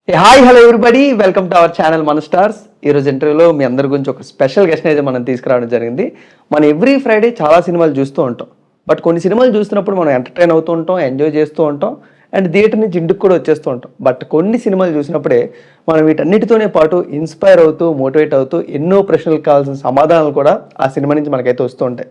Hi hello everybody, welcome to our channel మన stars. ఈరోజు ఇంటర్వ్యూలో మీ అందరి గురించి ఒక స్పెషల్ గెస్ట్ అయితే మనం తీసుకురావడం జరిగింది. మనం ఎవ్రీ ఫ్రైడే చాలా సినిమాలు చూస్తూ ఉంటాం. బట్ కొన్ని సినిమాలు చూస్తున్నప్పుడు మనం ఎంటర్టైన్ అవుతూ ఉంటాం, ఎంజాయ్ చేస్తూ ఉంటాం, అండ్ థియేటర్ నుంచి ఇంటికి కూడా వచ్చేస్తూ ఉంటాం. బట్ కొన్ని సినిమాలు చూసినప్పుడే మనం వీటన్నిటితోనే పాటు ఇన్స్పైర్ అవుతూ, మోటివేట్ అవుతూ ఎన్నో ప్రశ్నలకు కావాల్సిన సమాధానాలు కూడా ఆ సినిమా నుంచి మనకైతే వస్తూ ఉంటాయి.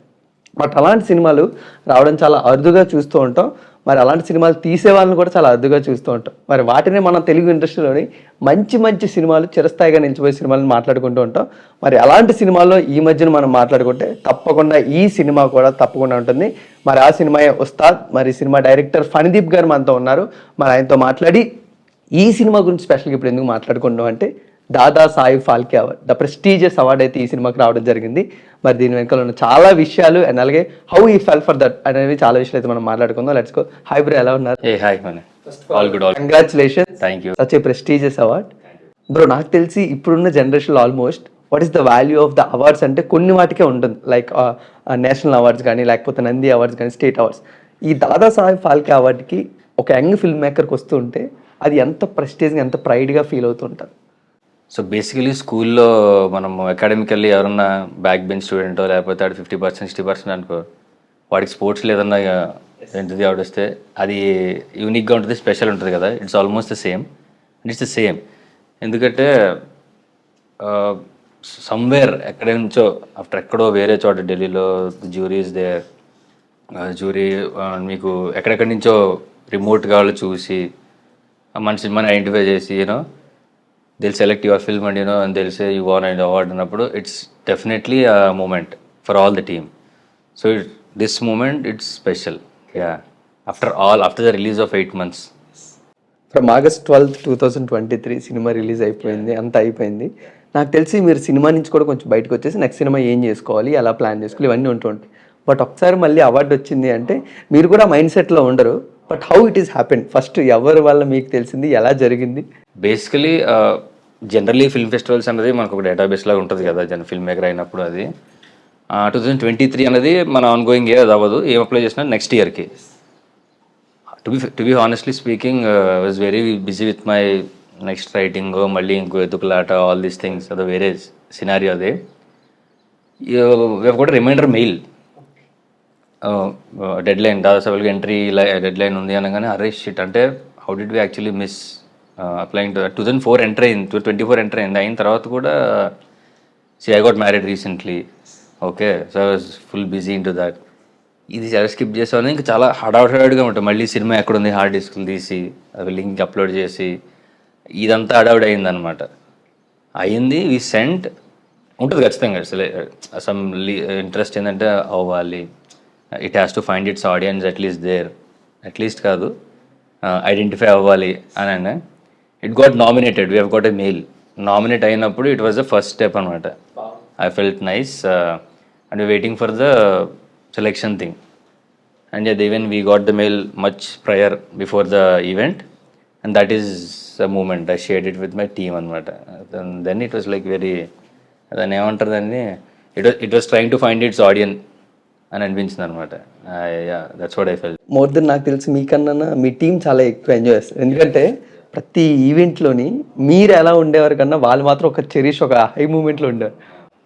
బట్ అలాంటి సినిమాలు రావడం చాలా అరుదుగా చూస్తూ ఉంటాం. మరి అలాంటి సినిమాలు తీసే వాళ్ళని కూడా చాలా అరుదుగా చూస్తూ ఉంటాం. మరి వాటినే మనం తెలుగు ఇండస్ట్రీలోని మంచి మంచి సినిమాలు, చిరస్థాయిగా నిలిచిపోయే సినిమాలను మాట్లాడుకుంటూ ఉంటాం. మరి అలాంటి సినిమాల్లో ఈ మధ్యన మనం మాట్లాడుకుంటే తప్పకుండా ఈ సినిమా కూడా తప్పకుండా ఉంటుంది. మరి ఆ సినిమా ఉస్తాద్. మరి సినిమా డైరెక్టర్ ఫణిదీప్ గారు మనతో ఉన్నారు. మరి ఆయనతో మాట్లాడి ఈ సినిమా గురించి స్పెషల్గా ఇప్పుడు ఎందుకు మాట్లాడుకుంటాం అంటే Dada Saheb Phalke award, the prestigious award అయితే ఈ సినిమాకి రావడం జరిగింది. మరి దీని వెనకాల ఉన్న చాలా విషయాలు అండ్ అలాగే హౌ ఈ ఫెల్ ఫర్ దట్ అనేవి చాలా విషయాలు అయితే మనం మాట్లాడుకుందాం. Let's go. హాయ్ బ్రో, ఎలా ఉన్నారు? Congratulations, such a prestigious award. Bro, నాకు తెలిసి ఇప్పుడున్న జనరేషన్లో almost what is the value of the awards అంటే కొన్ని వాటికే ఉంటుంది. లైక్ నేషనల్ అవార్డ్స్ కానీ, లేకపోతే నంది అవార్డ్స్ కానీ, స్టేట్ అవార్డ్స్. ఈ దాదా సాహెబ్ ఫాల్కే అవార్డుకి ఒక యంగ్ ఫిల్మ్ మేకర్కి వస్తూ ఉంటే అది ఎంత ప్రెస్టీజ్గా, ఎంత ప్రైడ్గా ఫీల్ అవుతుంటారు. సో బేసికలీ స్కూల్లో మనం అకాడమికల్లీ ఎవరన్నా బ్యాక్ బెంచ్ స్టూడెంటో లేకపోతే ఆడు 50% 60% అనుకో, వాడికి స్పోర్ట్స్లో ఏదన్నా ఏంటిది ఆవిడొస్తే అది యూనిక్గా ఉంటుంది, స్పెషల్ ఉంటుంది కదా. It's almost the same and it's the same. ఎందుకంటే సమ్వేర్ ఎక్కడి నుంచో ఆఫ్టర్ ఎక్కడో వేరే చోట ఢిల్లీలో జ్యూరీ ఇస్ దేర్. జ్యూరీ మీకు ఎక్కడెక్కడి నుంచో రిమోట్గా వాళ్ళు చూసి మన సినిమాని ఐడెంటిఫై చేసి you know they'll select your film and and they'll say you won an award అన్నప్పుడు it's definitely a moment for all the team. So this moment it's special. Yeah, after the release of 8 months from August 12th 2023 cinema release అయిపోయింది, అంతా అయిపోయింది. నాకు తెలిసి మీరు cinema నుంచి కూడా కొంచెం బయటకు వచ్చేసి నెక్స్ట్ సినిమా ఏం చేసుకోవాలి, ఎలా ప్లాన్ చేసుకోవాలి, ఇవన్నీ ఉంటూ ఉంటాయి. బట్ ఒకసారి మళ్ళీ అవార్డు వచ్చింది అంటే మీరు కూడా మైండ్ సెట్లో ఉండరు. But how it is happen, first ఎవరి వల్ల మీకు తెలిసింది, ఎలా జరిగింది? బేసికలీ జనరలీ ఫిల్మ్ ఫెస్టివల్స్ అనేది మనకు ఒక డేటాబేస్ లాగా ఉంటుంది కదా, ఫిల్మ్ మేకర్ అయినప్పుడు. అది 2023 అనేది మన ఆన్ గోయింగ్ ఇయర్, అది అవ్వదు. ఏం అప్లై చేసినా నెక్స్ట్ ఇయర్కి. To be honestly speaking, was very busy with my next writing, మళ్ళీ ఇంకో ఎదుకులాట, ఆల్ దీస్ థింగ్స్, అది వేరే సినారియో. అదే కూడా రిమైండర్ మెయిల్ డెడ్ లైన్, దాదాపు ఎంట్రీ డెడ్ లైన్ ఉంది అనగానే అరే షిట్ అంటే how did we actually miss applying to 2004 enter అయింది, 2024 ఎంటర్ అయింది. అయిన తర్వాత కూడా I got married recently. Okay, so I was full busy in to that. ఇది చాలా స్కిప్ చేసేవాళ్ళని ఇంకా చాలా హడావుడిగా ఉంటుంది. మళ్ళీ సినిమా ఎక్కడుంది, హార్డ్ డిస్క్లు తీసి అవి లింక్ అప్లోడ్ చేసి ఇదంతా హడావుడి అయిందనమాట. అయింది, వి సెంట్ ఉంటుంది ఖచ్చితంగా. అసలు సమ్ ఇంట్రెస్ట్ ఏంటంటే అవ్వాలి, it has to find its audience at least కాదు, ఐడెంటిఫై అవ్వాలి అని. It got nominated, we have got a mail. Nominate అయినప్పుడు it was the first step అనమాట. I felt nice and waiting for the selection thing. And even we got the mail much prior before the event and that is the moment I shared it with my team అనమాట. Then it was like very, దాన్ని ఏమంటారు దాన్ని, it was trying to find its audience అని అనిపించింది అనమాట. That's what I felt. More than నాకు తెలిసి మీకన్నా మీ టీం చాలా ఎక్కువ ఎంజాయ్ చేస్తారు. ఎందుకంటే ప్రతి ఈవెంట్లోని మీరు ఎలా ఉండేవారు కన్నా వాళ్ళు మాత్రం ఒక చెరిష్, ఒక హై మూమెంట్లో ఉండేవారు.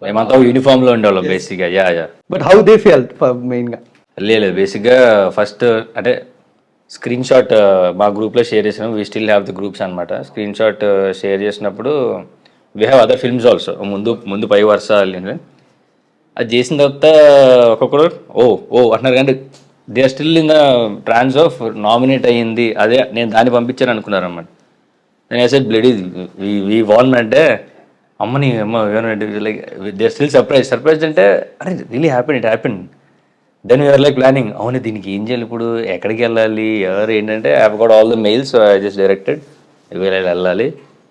మేమంతా యూనిఫామ్లో ఉండేవాళ్ళం బేసిక్గా. Yeah but how they feel మెయిన్గా? లేదు, బేసిక్గా ఫస్ట్ అంటే స్క్రీన్ షాట్ మా గ్రూప్లో షేర్ చేసినాం. We still have the groups అనమాట. స్క్రీన్ షాట్ షేర్ చేసినప్పుడు we have other films also. ముందు 5 వర్షాలు అది చేసిన తర్వాత ఒక్కొక్కరు ఓ అంటున్నారు, కానీ they are still in the trance of nominate అయ్యింది. అదే నేను దాన్ని పంపించాను అనుకున్నారు అన్నమాట. నేను I said bloody we won అంటే అమ్మని like they are still surprise అంటే అరే really it happen. Then we're like planning, అవును దీనికి ఏం చేయాలి, ఇప్పుడు ఎక్కడికి వెళ్ళాలి, ఎవరు ఏంటంటే I have got all the mails. I just directed వెళ్ళాలి,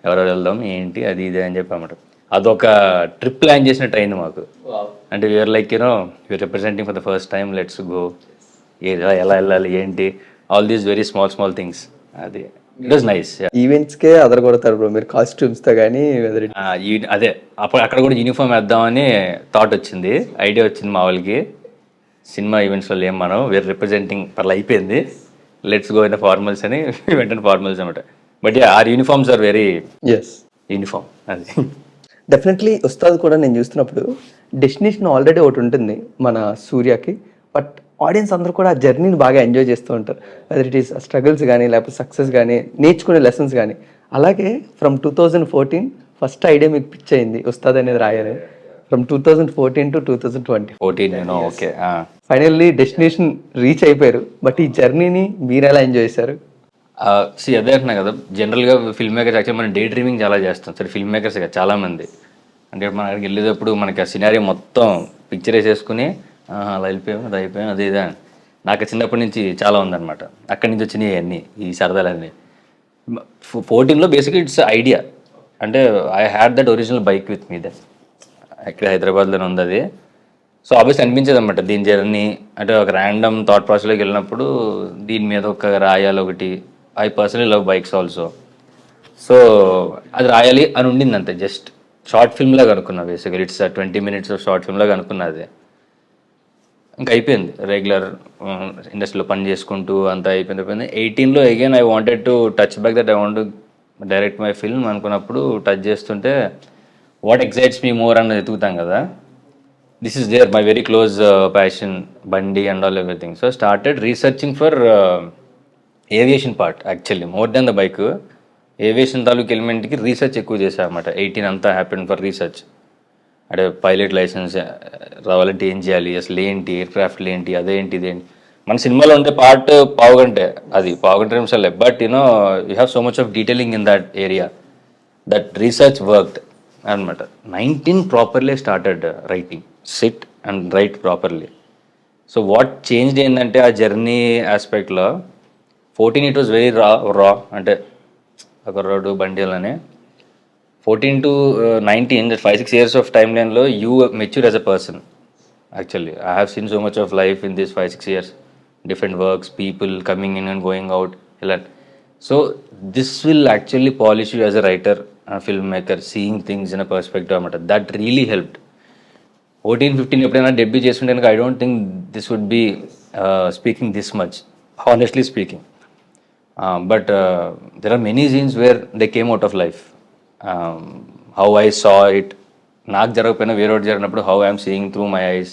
ఎవరు వెళ్దాం ఏంటి అది ఇది అని చెప్పి అన్నమాట. అదొక ట్రిప్ ప్లాన్ చేసినట్టు అయింది మాకు. అంటే we're like we're representing for the first time, let's go, ఎలా వెళ్ళాలి ఏంటి, all these very small things. అది ఇట్ వాజ్ నైస్. ఈవెంట్స్కే అదర్ కొడతారు బ్రో మీరు కాస్ట్యూమ్స్తో కానీ. అదే అక్కడ కూడా యూనిఫామ్ వేద్దామని థాట్ వచ్చింది, ఐడియా వచ్చింది మా వాళ్ళకి. సినిమా ఈవెంట్స్లో ఏం మనం వీఆర్ రిప్రజెంటింగ్ పర్లు అయిపోయింది, let's go in the formals అని వెంటనే ఫార్మల్స్ అనమాట. But ya are uniforms are very yes, uniform అది. డెఫినెట్లీ ఉస్తాద్ కూడా నేను చూస్తున్నప్పుడు డెస్టినేషన్ ఆల్రెడీ ఒకటి ఉంటుంది మన సూర్యకి, బట్ ఆడియన్స్ అందరూ కూడా ఆ జర్నీని బాగా ఎంజాయ్ చేస్తూ ఉంటారు. వెదర్ ఇట్ ఈస్ స్ట్రగుల్స్ కానీ లేకపోతే సక్సెస్ కానీ నేర్చుకునే లెసన్స్ కానీ. అలాగే ఫ్రమ్ 2014 ఫస్ట్ ఐడియా మీకు పిచ్ అయింది ఉస్తాద్ అనేది రాయాలి. From 2014 to 2020 14 okay. Finally destination reach అయిపోయారు. బట్ ఈ జర్నీని మీరు ఎలా ఎంజాయ్ చేశారు? అదే అంటున్నా కదా, జనరల్గా ఫిల్మ్ మేకర్స్ యాక్చువల్ మనం డే డ్రీమింగ్ చాలా చేస్తాం. సరే ఫిల్మ్ మేకర్స్ కదా చాలామంది, అంటే మన అక్కడికి వెళ్ళేటప్పుడు మనకి ఆ సినారీ మొత్తం పిక్చర్ వేసేసుకుని అలా వెళ్ళిపోయాం, అది అయిపోయాం, అది ఇదే. నాకు చిన్నప్పటి నుంచి చాలా ఉందన్నమాట, అక్కడి నుంచి వచ్చినాయి అన్నీ ఈ సరదాలన్నీ. 14లో బేసిక్గా ఇట్స్ ఐడియా, అంటే I had that original bike with me that, ఇక్కడ హైదరాబాద్లోనే ఉంది అది. సో ఆబ్వియస్లీ అనిపించేది అనమాట దీని జర్నీ, అంటే ఒక ర్యాండమ్ థాట్ ప్రాసెస్లోకి వెళ్ళినప్పుడు దీని మీద ఒక రాయాలి ఒకటి. I personally love bikes also, so అది రాయాలి అని ఉండింది అంతే. జస్ట్ షార్ట్ ఫిల్మ్ లాగా అనుకున్నా, బేసిక్గా ఇట్స్ 20 minutes షార్ట్ ఫిల్మ్ లాగా అనుకున్నా. అదే ఇంకా అయిపోయింది, రెగ్యులర్ ఇండస్ట్రీలో పని చేసుకుంటూ అంతా అయిపోయింది. 18లో again I wanted to touch back that I want to direct my film అనుకున్నప్పుడు టచ్ చేస్తుంటే వాట్ ఎక్సైట్స్ మీ మోర్ అన్నది ఎతుకుతాం కదా, this is there my very close passion, బండి and all everything. So started researching for aviation part, actually more than the bike. Aviation తాలూకు ఎలిమెంట్కి research ఎక్కువ చేశాను అనమాట. 18 అంతా హ్యాపెన్ ఫర్ రీసెర్చ్, అంటే పైలట్ లైసెన్స్ రావాలంటే ఏం చేయాలి, అసలు ఏంటి ఎయిర్ క్రాఫ్ట్లు ఏంటి, అదేంటి ఇదేంటి. మన సినిమాలో ఉండే పార్ట్ పావుగంటే, అది పావుగంట నిమిషాలే, but you know you have so much of detailing in that area. That research worked అనమాట. 19 properly started writing, sit and write properly. So what changed ఏంటంటే ఆ జర్నీ ఆస్పెక్ట్లో 14 ఇట్ వాజ్ వెరీ రా, అంటే ఒక రోడ్డు బండి అలానే. 14 to 19, that 5-6 years of timeline, you mature as a person. Actually, I have seen so much of life in these 5-6 years. Different works, people coming in and going out. So this will actually polish you as a writer, a filmmaker, seeing things in a perspective. That really helped. 14-15 ఎప్పుడైనా debut చేస్తుంటే I don't think this would be speaking this much, honestly speaking. But there are many scenes where they came out of life. How I saw it, నాకు జరగకపోయినా వేరే ఒకటి జరిగినప్పుడు how I'm seeing through my eyes,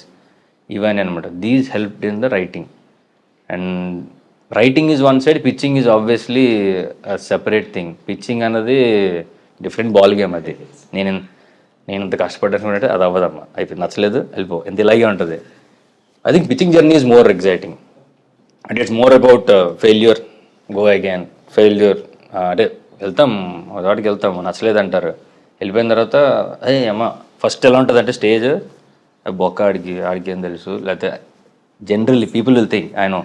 ఇవన్నీ అనమాట. These helped in the writing. And writing is one side, pitching is obviously separate thing. Pitching అన్నది different ball game. అది నేను ఇంత కష్టపడ్డానంటే అది అవ్వదమ్మా, అయిపోయింది, నచ్చలేదు వెళ్ళిపో, ఎంత ఇలాగే ఉంటుంది. I think pitching journey is more exciting, అంటే it's more about failure, go again, failure. అంటే వెళ్తాం వాటికి వెళ్తాము, నచ్చలేదు అంటారు, వెళ్ళిపోయిన తర్వాత అదే అమ్మ ఫస్ట్ ఎలా ఉంటుంది అంటే స్టేజ్ బొక్క ఆడికి ఏం తెలుసు, లేకపోతే generally people will think I know,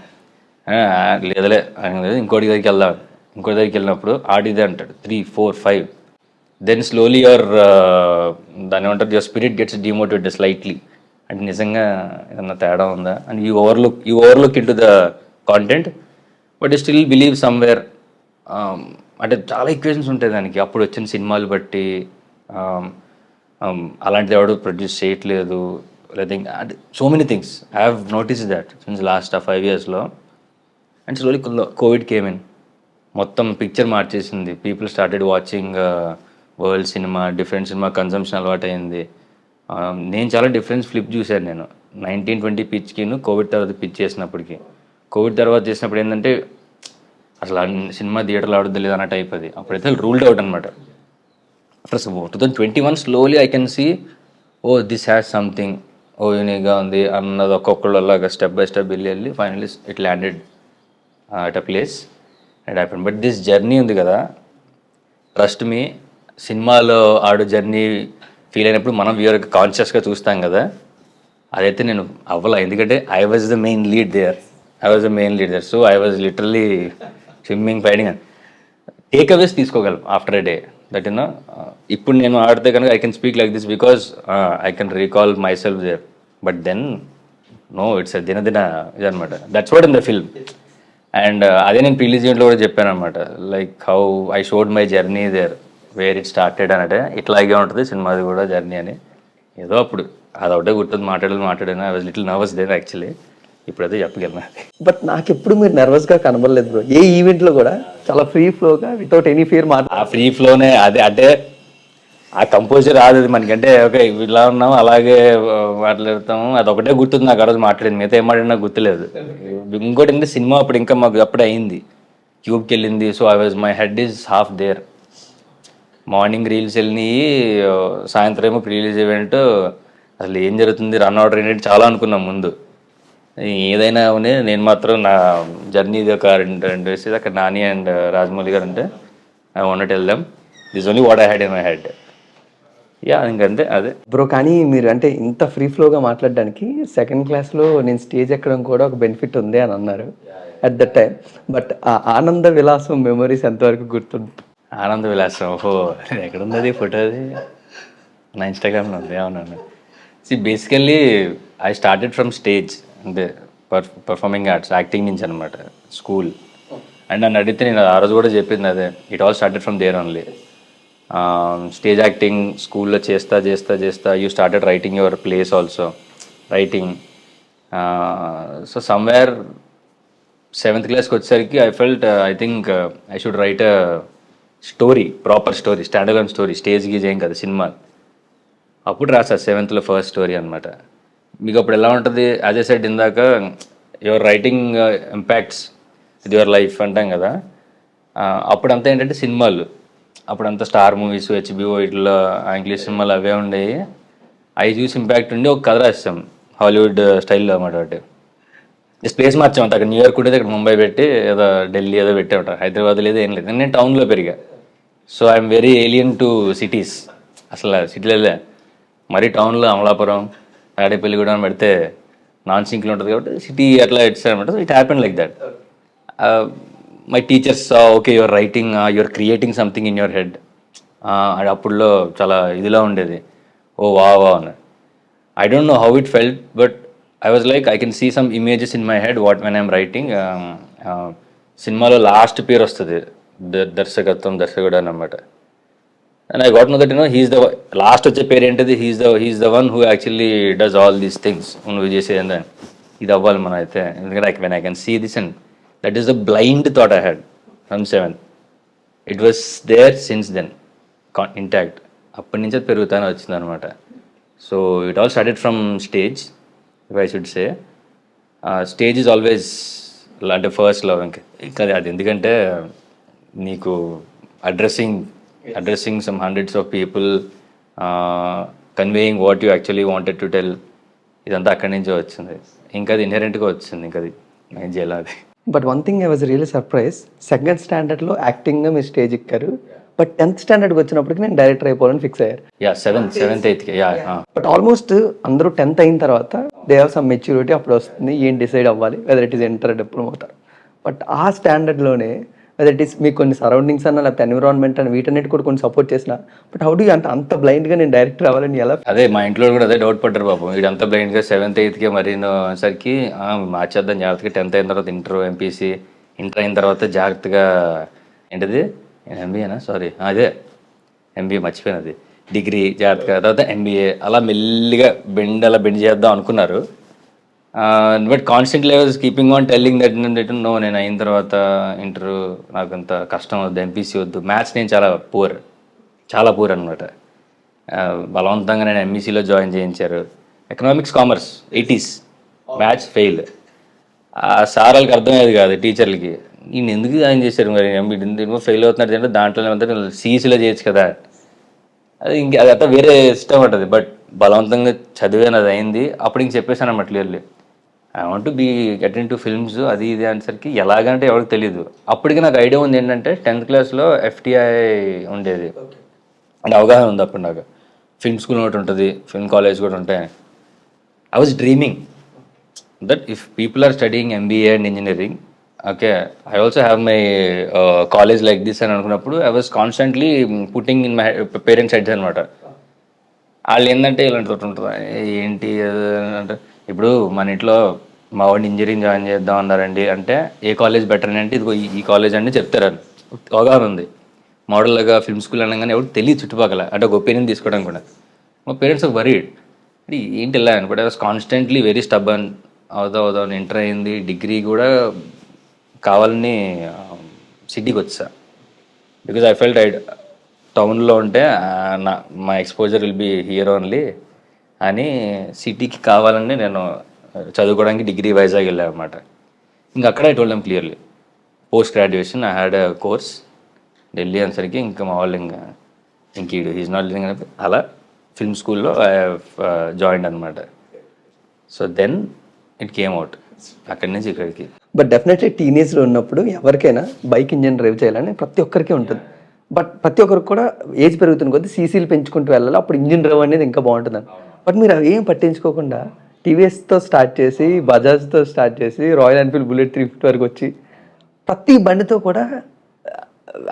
లేదలే ఇంకోటి దగ్గరికి వెళ్దాం, ఇంకోటి దగ్గరికి వెళ్ళినప్పుడు ఆడిదే అంటాడు 3, 4, 5. దెన్ స్లోలీ యువర్ దాని ఏమంటారు, your spirit gets demotivated slightly, అంటే నిజంగా ఏదన్నా తేడా ఉందా and you overlook in to the content, but you still believe somewhere. అంటే చాలా ఈక్వేషన్స్ ఉంటాయి దానికి, అప్పుడు వచ్చిన సినిమాలు బట్టి అలాంటిది ఎవడు ప్రొడ్యూస్ చేయట్లేదు, లేదా అంటే so many things I have notice that since last 5 yearsలో. And slowly covid came in, మొత్తం పిక్చర్ మార్చేసింది. పీపుల్ స్టార్టెడ్ వాచింగ్ world cinema, different cinema consumption అలవాటు అయింది. నేను చాలా డిఫరెన్స్ ఫ్లిప్ చూశాను నేను 19-20 పిచ్కిను కోవిడ్ తర్వాత పిచ్ చేసినప్పటికి. కోవిడ్ తర్వాత చేసినప్పుడు ఏంటంటే అసలు సినిమా థియేటర్లో ఆడద్దు లేదు అన్నట్టు అయిపోయింది. అప్పుడైతే రూల్డ్ అవుట్ అనమాట. After 2021 slowly I can see oh this has something, oh యూనిక్గా ఉంది అన్నది ఒక్కొక్కళ్ళలాగా స్టెప్ బై స్టెప్ వెళ్ళి finally it landed at a place it happen. But this journey ఉంది కదా, ట్రస్ట్ మీ, సినిమాలో ఆడు జర్నీ ఫీల్ అయినప్పుడు మనం వ్యూవర్కి కాన్షియస్గా చూస్తాం కదా, అదైతే నేను అవ్వాల. ఎందుకంటే I was the main lead there, so I was literally swimming, fighting. Takeaways తీసుకోగలం after a day that you know. ఇప్పుడు నేను ఆడితే కనుక I can speak like this because I can recall myself there. But then no, it's దినదిన ఇదనమాట. That's what in the film. And అదే నేను release ఈవెంట్లో కూడా చెప్పాను అనమాట, like how I showed my journey there where it started అంటే ఇట్లాగే ఉంటుంది సినిమాది కూడా జర్నీ అని. ఏదో అప్పుడు అదొకటే గుర్తుంది, మాట్లాడాను. I was little nervous there actually. ఇప్పుడైతే చెప్పగలను. బట్ నాకు ఎప్పుడు మీరు nervous గా కనబడలేదు బ్రో. ఏ ఈవెంట్ లో కూడా చాలా ఫ్రీ ఫ్లోగా వితౌట్ ఎనీ ఫియర్ ఆ ఫ్రీ ఫ్లోనే అదే అంటే ఆ కంపోజర్ రాదు అది మనకంటే. ఓకే ఇలా ఉన్నాం అలాగే మాట్లాడతాము, అది ఒకటే గుర్తుంది నాకు. ఆ రోజు మాట్లాడింది, మిగతా ఏం మాట్లాడినా గుర్తులేదు. ఇంకోటి ఏంటంటే సినిమా అప్పుడు ఇంకా మాకు అప్పుడే అయింది, క్యూబ్కి వెళ్ళింది. So I was my head is half there. Morning reels వెళ్ళినాయి, సాయంత్రం ఏమో ప్రీ రిలీజ్ ఈవెంట్. అసలు ఏం జరుగుతుంది, రన్ అవుట్ ఏంటంటే చాలా అనుకున్నాం ముందు. ఏదైనా అవునే, నేను మాత్రం నా జర్నీది ఒక రెండు వేసేది అక్కడ నాని అండ్ రాజమౌళి గారు అంటే I want tell them this only what I had in my head. Yeah ఇంకంతే అదే బ్రో. కానీ మీరు అంటే ఇంత ఫ్రీ ఫ్లోగా మాట్లాడడానికి సెకండ్ క్లాస్లో నేను స్టేజ్ ఎక్కడం కూడా ఒక బెనిఫిట్ ఉంది అని అన్నారు అట్ ద టైం. బట్ ఆ ఆనంద విలాసం మెమరీస్ ఎంతవరకు గుర్తుంది? ఆనంద విలాసం, ఓహో ఎక్కడుంది అది ఫోటో? అది నా ఇన్స్టాగ్రామ్లో ఉంది. అవునండి. Basically I started from stage, అంటే పర్ఫార్మింగ్ ఆర్ట్స్, యాక్టింగ్ నుంచి అనమాట, స్కూల్. అండ్ నన్ను అడిగితే నేను ఆ రోజు కూడా చెప్పింది అదే, it all started from there only. Stage acting స్కూల్లో చేస్తా చేస్తా చేస్తా you started writing your place also, writing. So somewhere 7th క్లాస్కి వచ్చేసరికి I felt I think I should write a story, proper story, standard on story, stage గీజ్ ఏం కదా cinema. అప్పుడు రాసా 7th ఫస్ట్ స్టోరీ అనమాట. మీకు అప్పుడు ఎలా ఉంటుంది, యాజ్ ఎ సెడ్ ఇందాక, your writing impacts with your life అంటాం కదా. అప్పుడంతా ఏంటంటే సినిమాలు, అప్పుడంతా స్టార్ మూవీస్, హెచ్బిఓ, ఇట్లా ఇంగ్లీష్ సినిమాలు అవే ఉండేవి. అవి చూసి ఇంపాక్ట్ ఉండి ఒక కథ రాస్తాం హాలీవుడ్ స్టైల్లో అన్నమాట. ఒకటి జస్ట్ ప్లేస్ మార్చాం అంత. అక్కడ న్యూయార్క్ ఉండేది, అక్కడ ముంబై పెట్టి ఏదో ఢిల్లీ ఏదో పెట్టామట, హైదరాబాద్ లేదు ఏం లేదు. నేను టౌన్లో పెరిగా. So I'm very alien to cities. అసలు సిటీలో మరీ టౌన్లో అమలాపురం, తాడేపల్లిగూడెం పెడితే నాన్ సింక్లో ఉంటుంది కాబట్టి సిటీ అట్లా ఇట్సారనమాట. It happen like that. My teachers okay your writing, your creating something in your head. అప్పుడులో చాలా ఇదిలా ఉండేది, ఓ వా అని. I don't know how it felt, but I was like I can see some images in my head what when I'm writing. సినిమాలో last పేరు వస్తుంది దర్శకత్వం, దర్శకుడు అనమాట. And I got know that he's the last వచ్చే పేరు ఏంటిది, he's the one who actually does all these things. నువ్వు చేసేది ఏంటంటే ఇది అవ్వాలి మనం అయితే. ఎందుకంటే when I can see this and that is the blind thought I had from 7th. It was there since then intact. అప్పటి నుంచి అది పెరుగుతానే వచ్చింది అనమాట. So it all started from stage, if I should say. Stage is always అంటే first love. ఇంకా అది ఎందుకంటే నీకు addressing some hundreds of people, conveying what you actually wanted to tell, ఇదంతా అక్కడి నుంచే వచ్చింది. ఇంకా అది ఇన్హెరెంట్గా వచ్చింది, ఇంకా అది నేను చేయాలి అది. But one thing I was really surprise, second స్టాండర్డ్లో యాక్టింగ్గా మీరు స్టేజ్ ఎక్కారు. బట్ 10th స్టాండర్డ్కి వచ్చినప్పటికి నేను డైరెక్టర్ అయిపోవాలని ఫిక్స్ అయ్యారు. Yeah 7th 8th yeah. But almost అందరూ 10th అయిన తర్వాత దే హ్యావ్ సమ్ మెచ్యూరిటీ, అప్పుడు వస్తుంది ఏం డిసైడ్ అవ్వాలి, weather it is inter diploma అవుతారు. బట్ ఆ స్టాండర్డ్లోనే వెదర్ ఇట్ ఈస్ మీకు కొన్ని సరౌండింగ్స్ అన్న లేకపోతే ఎన్విరాన్మెంట్ అని వీటన్నిటి కూడా కొన్ని సపోర్ట్ చేసిన, బట్ హౌ డూ అంత బ్లైండ్గా నేను డైరెక్టర్ అవ్వాలని ఎలా? అదే మా ఇంట్లో కూడా అదే డౌట్ పడ్డారు పాపం, వీడంతా బ్లైండ్గా 7th 8th మరి సరికి మార్చేద్దాం జాగ్రత్తగా. 10th అయిన తర్వాత ఇంటర్, ఎంపీసీ, ఇంటర్ అయిన తర్వాత జాగ్రత్తగా ఏంటిది ఎంబీఏనా, సారీ అదే ఎంబీఏ మర్చిపోయినది, అది డిగ్రీ జాగ్రత్తగా, తర్వాత ఎంబీఏ, అలా మెల్లిగా అలా బెండ్ చేద్దాం అనుకున్నారు. But constantly I was keeping on telling that no, నేను అయిన తర్వాత ఇంటర్ నాకు అంత కష్టం వద్దు, ఎంపీసీ వద్దు, మ్యాథ్స్ నేను చాలా పూర్ అనమాట. బలవంతంగా నేను ఎంఈసీలో జాయిన్ చేయించారు. Economics, commerce 80s, maths fail. ఆ సార్ వాళ్ళకి అర్థమయ్యేది కాదు, టీచర్లకి, ఈయన ఎందుకు జాయిన్ చేశారు మరి, ఎంబీ ఫెయిల్ అవుతున్నారు అంటే దాంట్లో అంతా సీఈసీలో చేయొచ్చు కదా. అది ఇంక అది అంతా వేరే సిస్టమ్ ఉంటుంది. బట్ బలవంతంగా చదివాను, అది అయింది. అప్పుడు ఇంక చెప్పేశాను అన్నమాట clearly, I want to be get in to films, అది ఇది అనేసరికి ఎలాగంటే ఎవరికి తెలియదు. అప్పటికి నాకు ఐడియా ఉంది ఏంటంటే 10th క్లాస్లో FTI ఉండేది అంటే అవగాహన ఉంది అప్పుడు నాకు. ఫిల్మ్ స్కూల్ ఒకటి ఉంటుంది, ఫిల్మ్ కాలేజ్ కూడా ఉంటాయి. I was dreaming that if people are studying MBA and engineering, okay I also have my college like this అని అనుకున్నప్పుడు I was constantly putting in my parents heads అనమాట. వాళ్ళు ఏంటంటే ఇలాంటి తోటి ఉంటుంది ఏంటి అంటే, ఇప్పుడు మన ఇంట్లో మా వాడిని ఇంజనీరింగ్ జాయిన్ చేద్దాం అన్నారండి అంటే ఏ కాలేజ్ బెటర్ అని అంటే ఇదిగో ఈ కాలేజ్ అని చెప్తారు. అవగాహన ఉంది. మోడల్గా ఫిల్మ్ స్కూల్ అనగానే ఎవరు తెలియదు చుట్టుపక్కల, అంటే ఒక ఒపీనియన్ తీసుకోవడం కూడా. మా పేరెంట్స్ వరీడ్ ఏంటి ఇలా అని. But I was constantly very stubborn. అవుదాం ఎంటర్ అయింది. డిగ్రీ కూడా కావాలని సిటీకి వచ్చా. బికాజ్ ఐ ఫెల్ట్ టౌన్లో ఉంటే మా exposure will be here only అని సిటీకి కావాలని నేను చదువుకోవడానికి డిగ్రీ వైజాగ్ వెళ్ళాను అనమాట. ఇంక అక్కడ I told them clearly post graduation I had a course Delhi అనేసరికి ఇంకా మా వాళ్ళు ఇంక హీజ్ నాట్ లివింగ్ అని అలా ఫిల్మ్ స్కూల్లో ఐ హ్యావ్ జాయిన్డ్ అనమాట. So then it came out అక్కడి నుంచి ఇక్కడికి. బట్ డెఫినెట్లీ టీనేజ్లో ఉన్నప్పుడు ఎవరికైనా బైక్ ఇంజిన్ డ్రైవ్ చేయాలని ప్రతి ఒక్కరికి ఉంటుంది. బట్ ప్రతి ఒక్కరికి కూడా ఏజ్ పెరుగుతున్న కొద్దీ సీసీలు పెంచుకుంటూ వెళ్ళాలి, అప్పుడు ఇంజిన్ డ్రైవ్ అనేది ఇంకా బాగుంటుందని. బట్ మీరు అవి ఏం పట్టించుకోకుండా టీవీఎస్తో స్టార్ట్ చేసి, బజాజ్తో స్టార్ట్ చేసి, రాయల్ ఎన్ఫీల్డ్ బుల్లెట్ 350 వరకు వచ్చి ప్రతి బండితో కూడా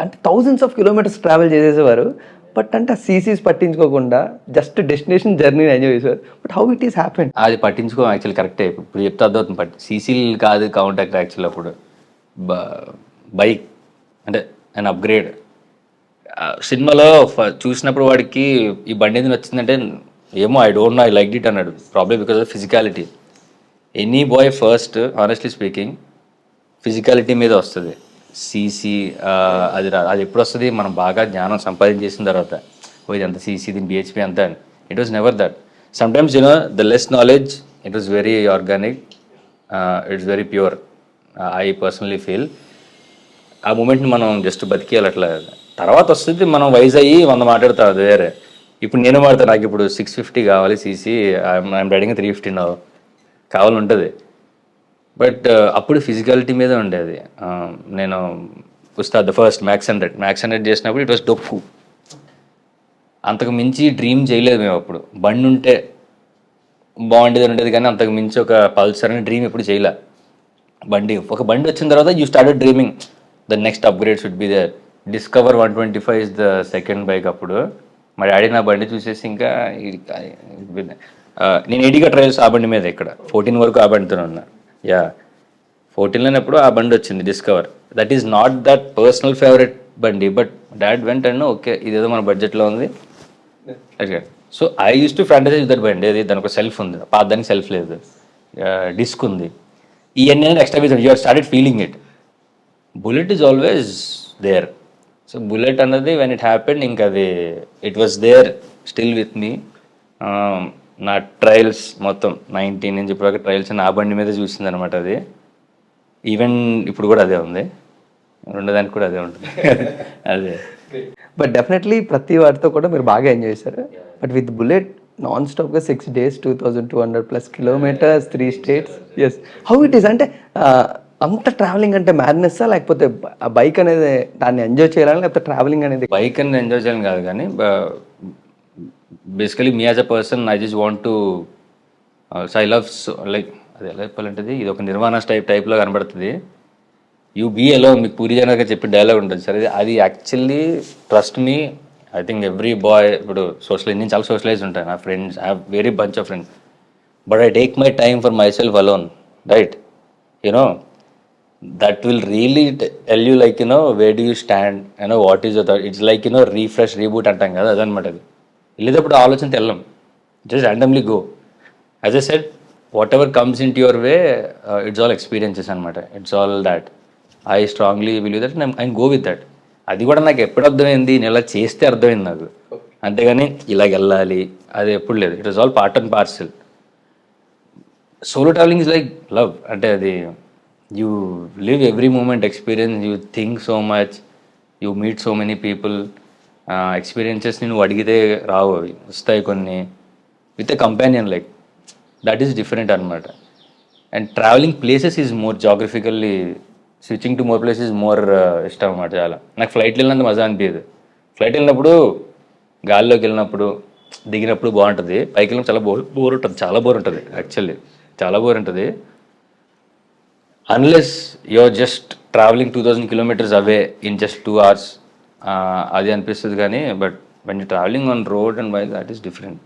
అంటే థౌజండ్స్ ఆఫ్ కిలోమీటర్స్ ట్రావెల్ చేసేసేవారు. బట్ అంటే ఆ సీసీస్ పట్టించుకోకుండా జస్ట్ డెస్టినేషన్ జర్నీని ఎంజాయ్ చేసేవారు. But how it is happen? అది పట్టించుకో యాక్చువల్ కరెక్టే. ఇప్పుడు చెప్తే అర్థమవుతుంది. సీసీలు కాదు కాంటాక్ట్ యాక్చువల్. అప్పుడు బైక్ అంటే అండ్ అప్గ్రేడ్. సినిమాలో చూసినప్పుడు వాడికి ఈ బండి ఎందుకు వచ్చిందంటే ఏమో I don't know, I like it అన్నాడు. Problem because of physicality. Any bye first honestly speaking physicality మీద వస్తుంది. సీసీ అది ఎప్పుడు వస్తుంది? మనం బాగా జ్ఞానం సంపాదించేసిన తర్వాత ఇది ఎంత సీసీ, దీని బిహెచ్పి అంతా అని. It was never that. Sometimes the less knowledge it was very organic, it's very pure. I personally feel ఆ మూమెంట్ని మనం జస్ట్ బతికేయాలి. అట్లా తర్వాత వస్తుంది మనం వయసు అయ్యి 100 మాట్లాడతాం, అది వేరే. ఇప్పుడు నేను మాడతాను, నాకు ఇప్పుడు 650 కావాలి సీసీ, ఐఎమ్ రైడింగ్ 350 నౌ కావాలంటుంది. బట్ అప్పుడు ఫిజికాలిటీ మీద ఉండేది. నేను ఉస్తాద్ ఫస్ట్ మ్యాక్స్ 100 చేసినప్పుడు ఇట్ వాస్ డొక్కు. అంతకు మించి డ్రీమ్ చేయలేదు మేము అప్పుడు. బండి ఉంటే బాగుండేది ఉండేది కానీ అంతకు మించి ఒక పల్సర్ అని డ్రీమ్ ఎప్పుడు చేయలే. ఒక బండి వచ్చిన తర్వాత you started dreaming the next upgrade should be there. Discover 125 is the second bike. అప్పుడు మా డాడీ నా బండి చూసేసి ఇంకా నేను 80 ట్రయల్స్ ఆ బండి మీద ఇక్కడ 14 వరకు ఆ బండితో ఉన్నా. 14లోనప్పుడు ఆ బండి వచ్చింది Discover. That is not that personal favourite బండి, but dad went and okay ఇదేదో మన బడ్జెట్లో ఉంది. So I use to fantasise that బండి. అది దానికి ఒక సెల్ఫ్ ఉంది, పాత దానికి సెల్ఫ్ లేదు, డిస్క్ ఉంది, ఇవన్నీ extra with you are started feeling it. Bullet is always there. So bullet అన్నది వెన్ ఇట్ హ్యాపెండ్ ఇంకా అది it was there still with me. నా ట్రయల్స్ మొత్తం 19 నుంచి ఇప్పుడు ట్రయల్స్ నా బండి మీద చూసింది అనమాట. అది ఈవెన్ ఇప్పుడు కూడా అదే ఉంది, రెండోదానికి కూడా అదే ఉంటుంది. అదే. బట్ డెఫినెట్లీ ప్రతి వాటితో కూడా మీరు బాగా ఎంజాయ్ చేశారు. బట్ విత్ బుల్లెట్ నాన్ స్టాప్గా 6 days 2200+ kilometers 3 states. Yes, how it is అంటే అంత ట్రావెలింగ్ అంటే మ్యాడ్నెస్సా, లేకపోతే ఆ బైక్ అనేది దాన్ని ఎంజాయ్ చేయాలని, లేకపోతే ట్రావెలింగ్ అనేది? బైక్ అని ఎంజాయ్ చేయాలని కాదు కానీ basically me as a person I just want to so I love like అది ఎలా చెప్పాలంటే ఇది ఒక నిర్వాణ టైప్లో కనబడుతుంది. యూ బీ ఎలో. మీకు పూరి జనరల్గా చెప్పే డైలాగ్ ఉంటుంది సార్, అది actually trust me. I think every bye ఇప్పుడు నేను చాలా సోషలైజ్ ఉంటాను. నా friends I have very bunch of friends, but I take my time for my self alone, right? That will really tell you like where do you stand, what is your thought. It's like refresh reboot అంటాం కదా, అదనమాట. అది వెళ్ళేటప్పుడు ఆలోచనతో వెళ్ళం, just randomly go. As a said whatever comes into your way it's all experiences అనమాట. It's all that. I strongly believe that I go with that. అది కూడా నాకు ఎప్పుడు అర్థమైంది, నేను ఇలా చేస్తే అర్థమైంది నాకు, అంతేగాని ఇలాగ వెళ్ళాలి అది ఎప్పుడు లేదు. It was all part and parcel. Solo travelling is like love. అంటే అది you live every moment experience, you think so much, you meet so many people. ఎక్స్పీరియన్సెస్ని నువ్వు అడిగితే రావు, అవి వస్తాయి కొన్ని. With a companion like that is different అనమాట. And travelling places is more geographically switching to more places more ఇష్టం అనమాట. చాలా నాకు ఫ్లైట్లో వెళ్ళినంత మజా అనిపించదు. ఫ్లైట్ వెళ్ళినప్పుడు గాల్లోకి వెళ్ళినప్పుడు దిగినప్పుడు బాగుంటుంది, పైకి వెళ్ళినప్పుడు చాలా బోర్ ఉంటుంది. చాలా బోర్ ఉంటుంది యాక్చువల్లీ, చాలా బోర్ ఉంటుంది. Unless you're just travelling 2000 kilometers away in just 2 hours, అది అనిపిస్తుంది. కానీ but when you travelling on road and bike that is different.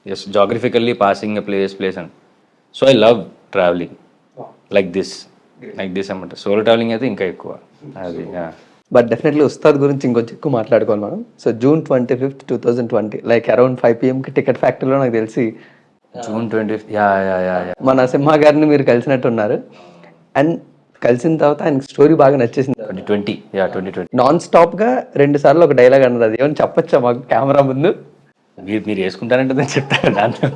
Yes, geographically passing a place and so I love travelling like this అనమాట. Solo travelling అయితే ఇంకా ఎక్కువ అది. But definitely Ustaad గురించి ఇంకొంచెం ఎక్కువ మాట్లాడుకోవాలి మనం. So June 25th 2020 like around 5 PM ticket ఫ్యాక్టరీలో నాకు తెలిసి June 20th, yeah. మన సింహ గారిని మీరు కలిసినట్టున్నారు. అండ్ కలిసిన తర్వాత ఆయనకి స్టోరీ బాగా నచ్చేసింది. 2020. నాన్ స్టాప్గా 2 సార్లు ఒక డైలాగ్ అన్నది, అది ఏమైనా చెప్పచ్చా మాకు కెమెరా ముందు? మీరు వేసుకుంటారంటే నేను చెప్తాను దాంట్లో.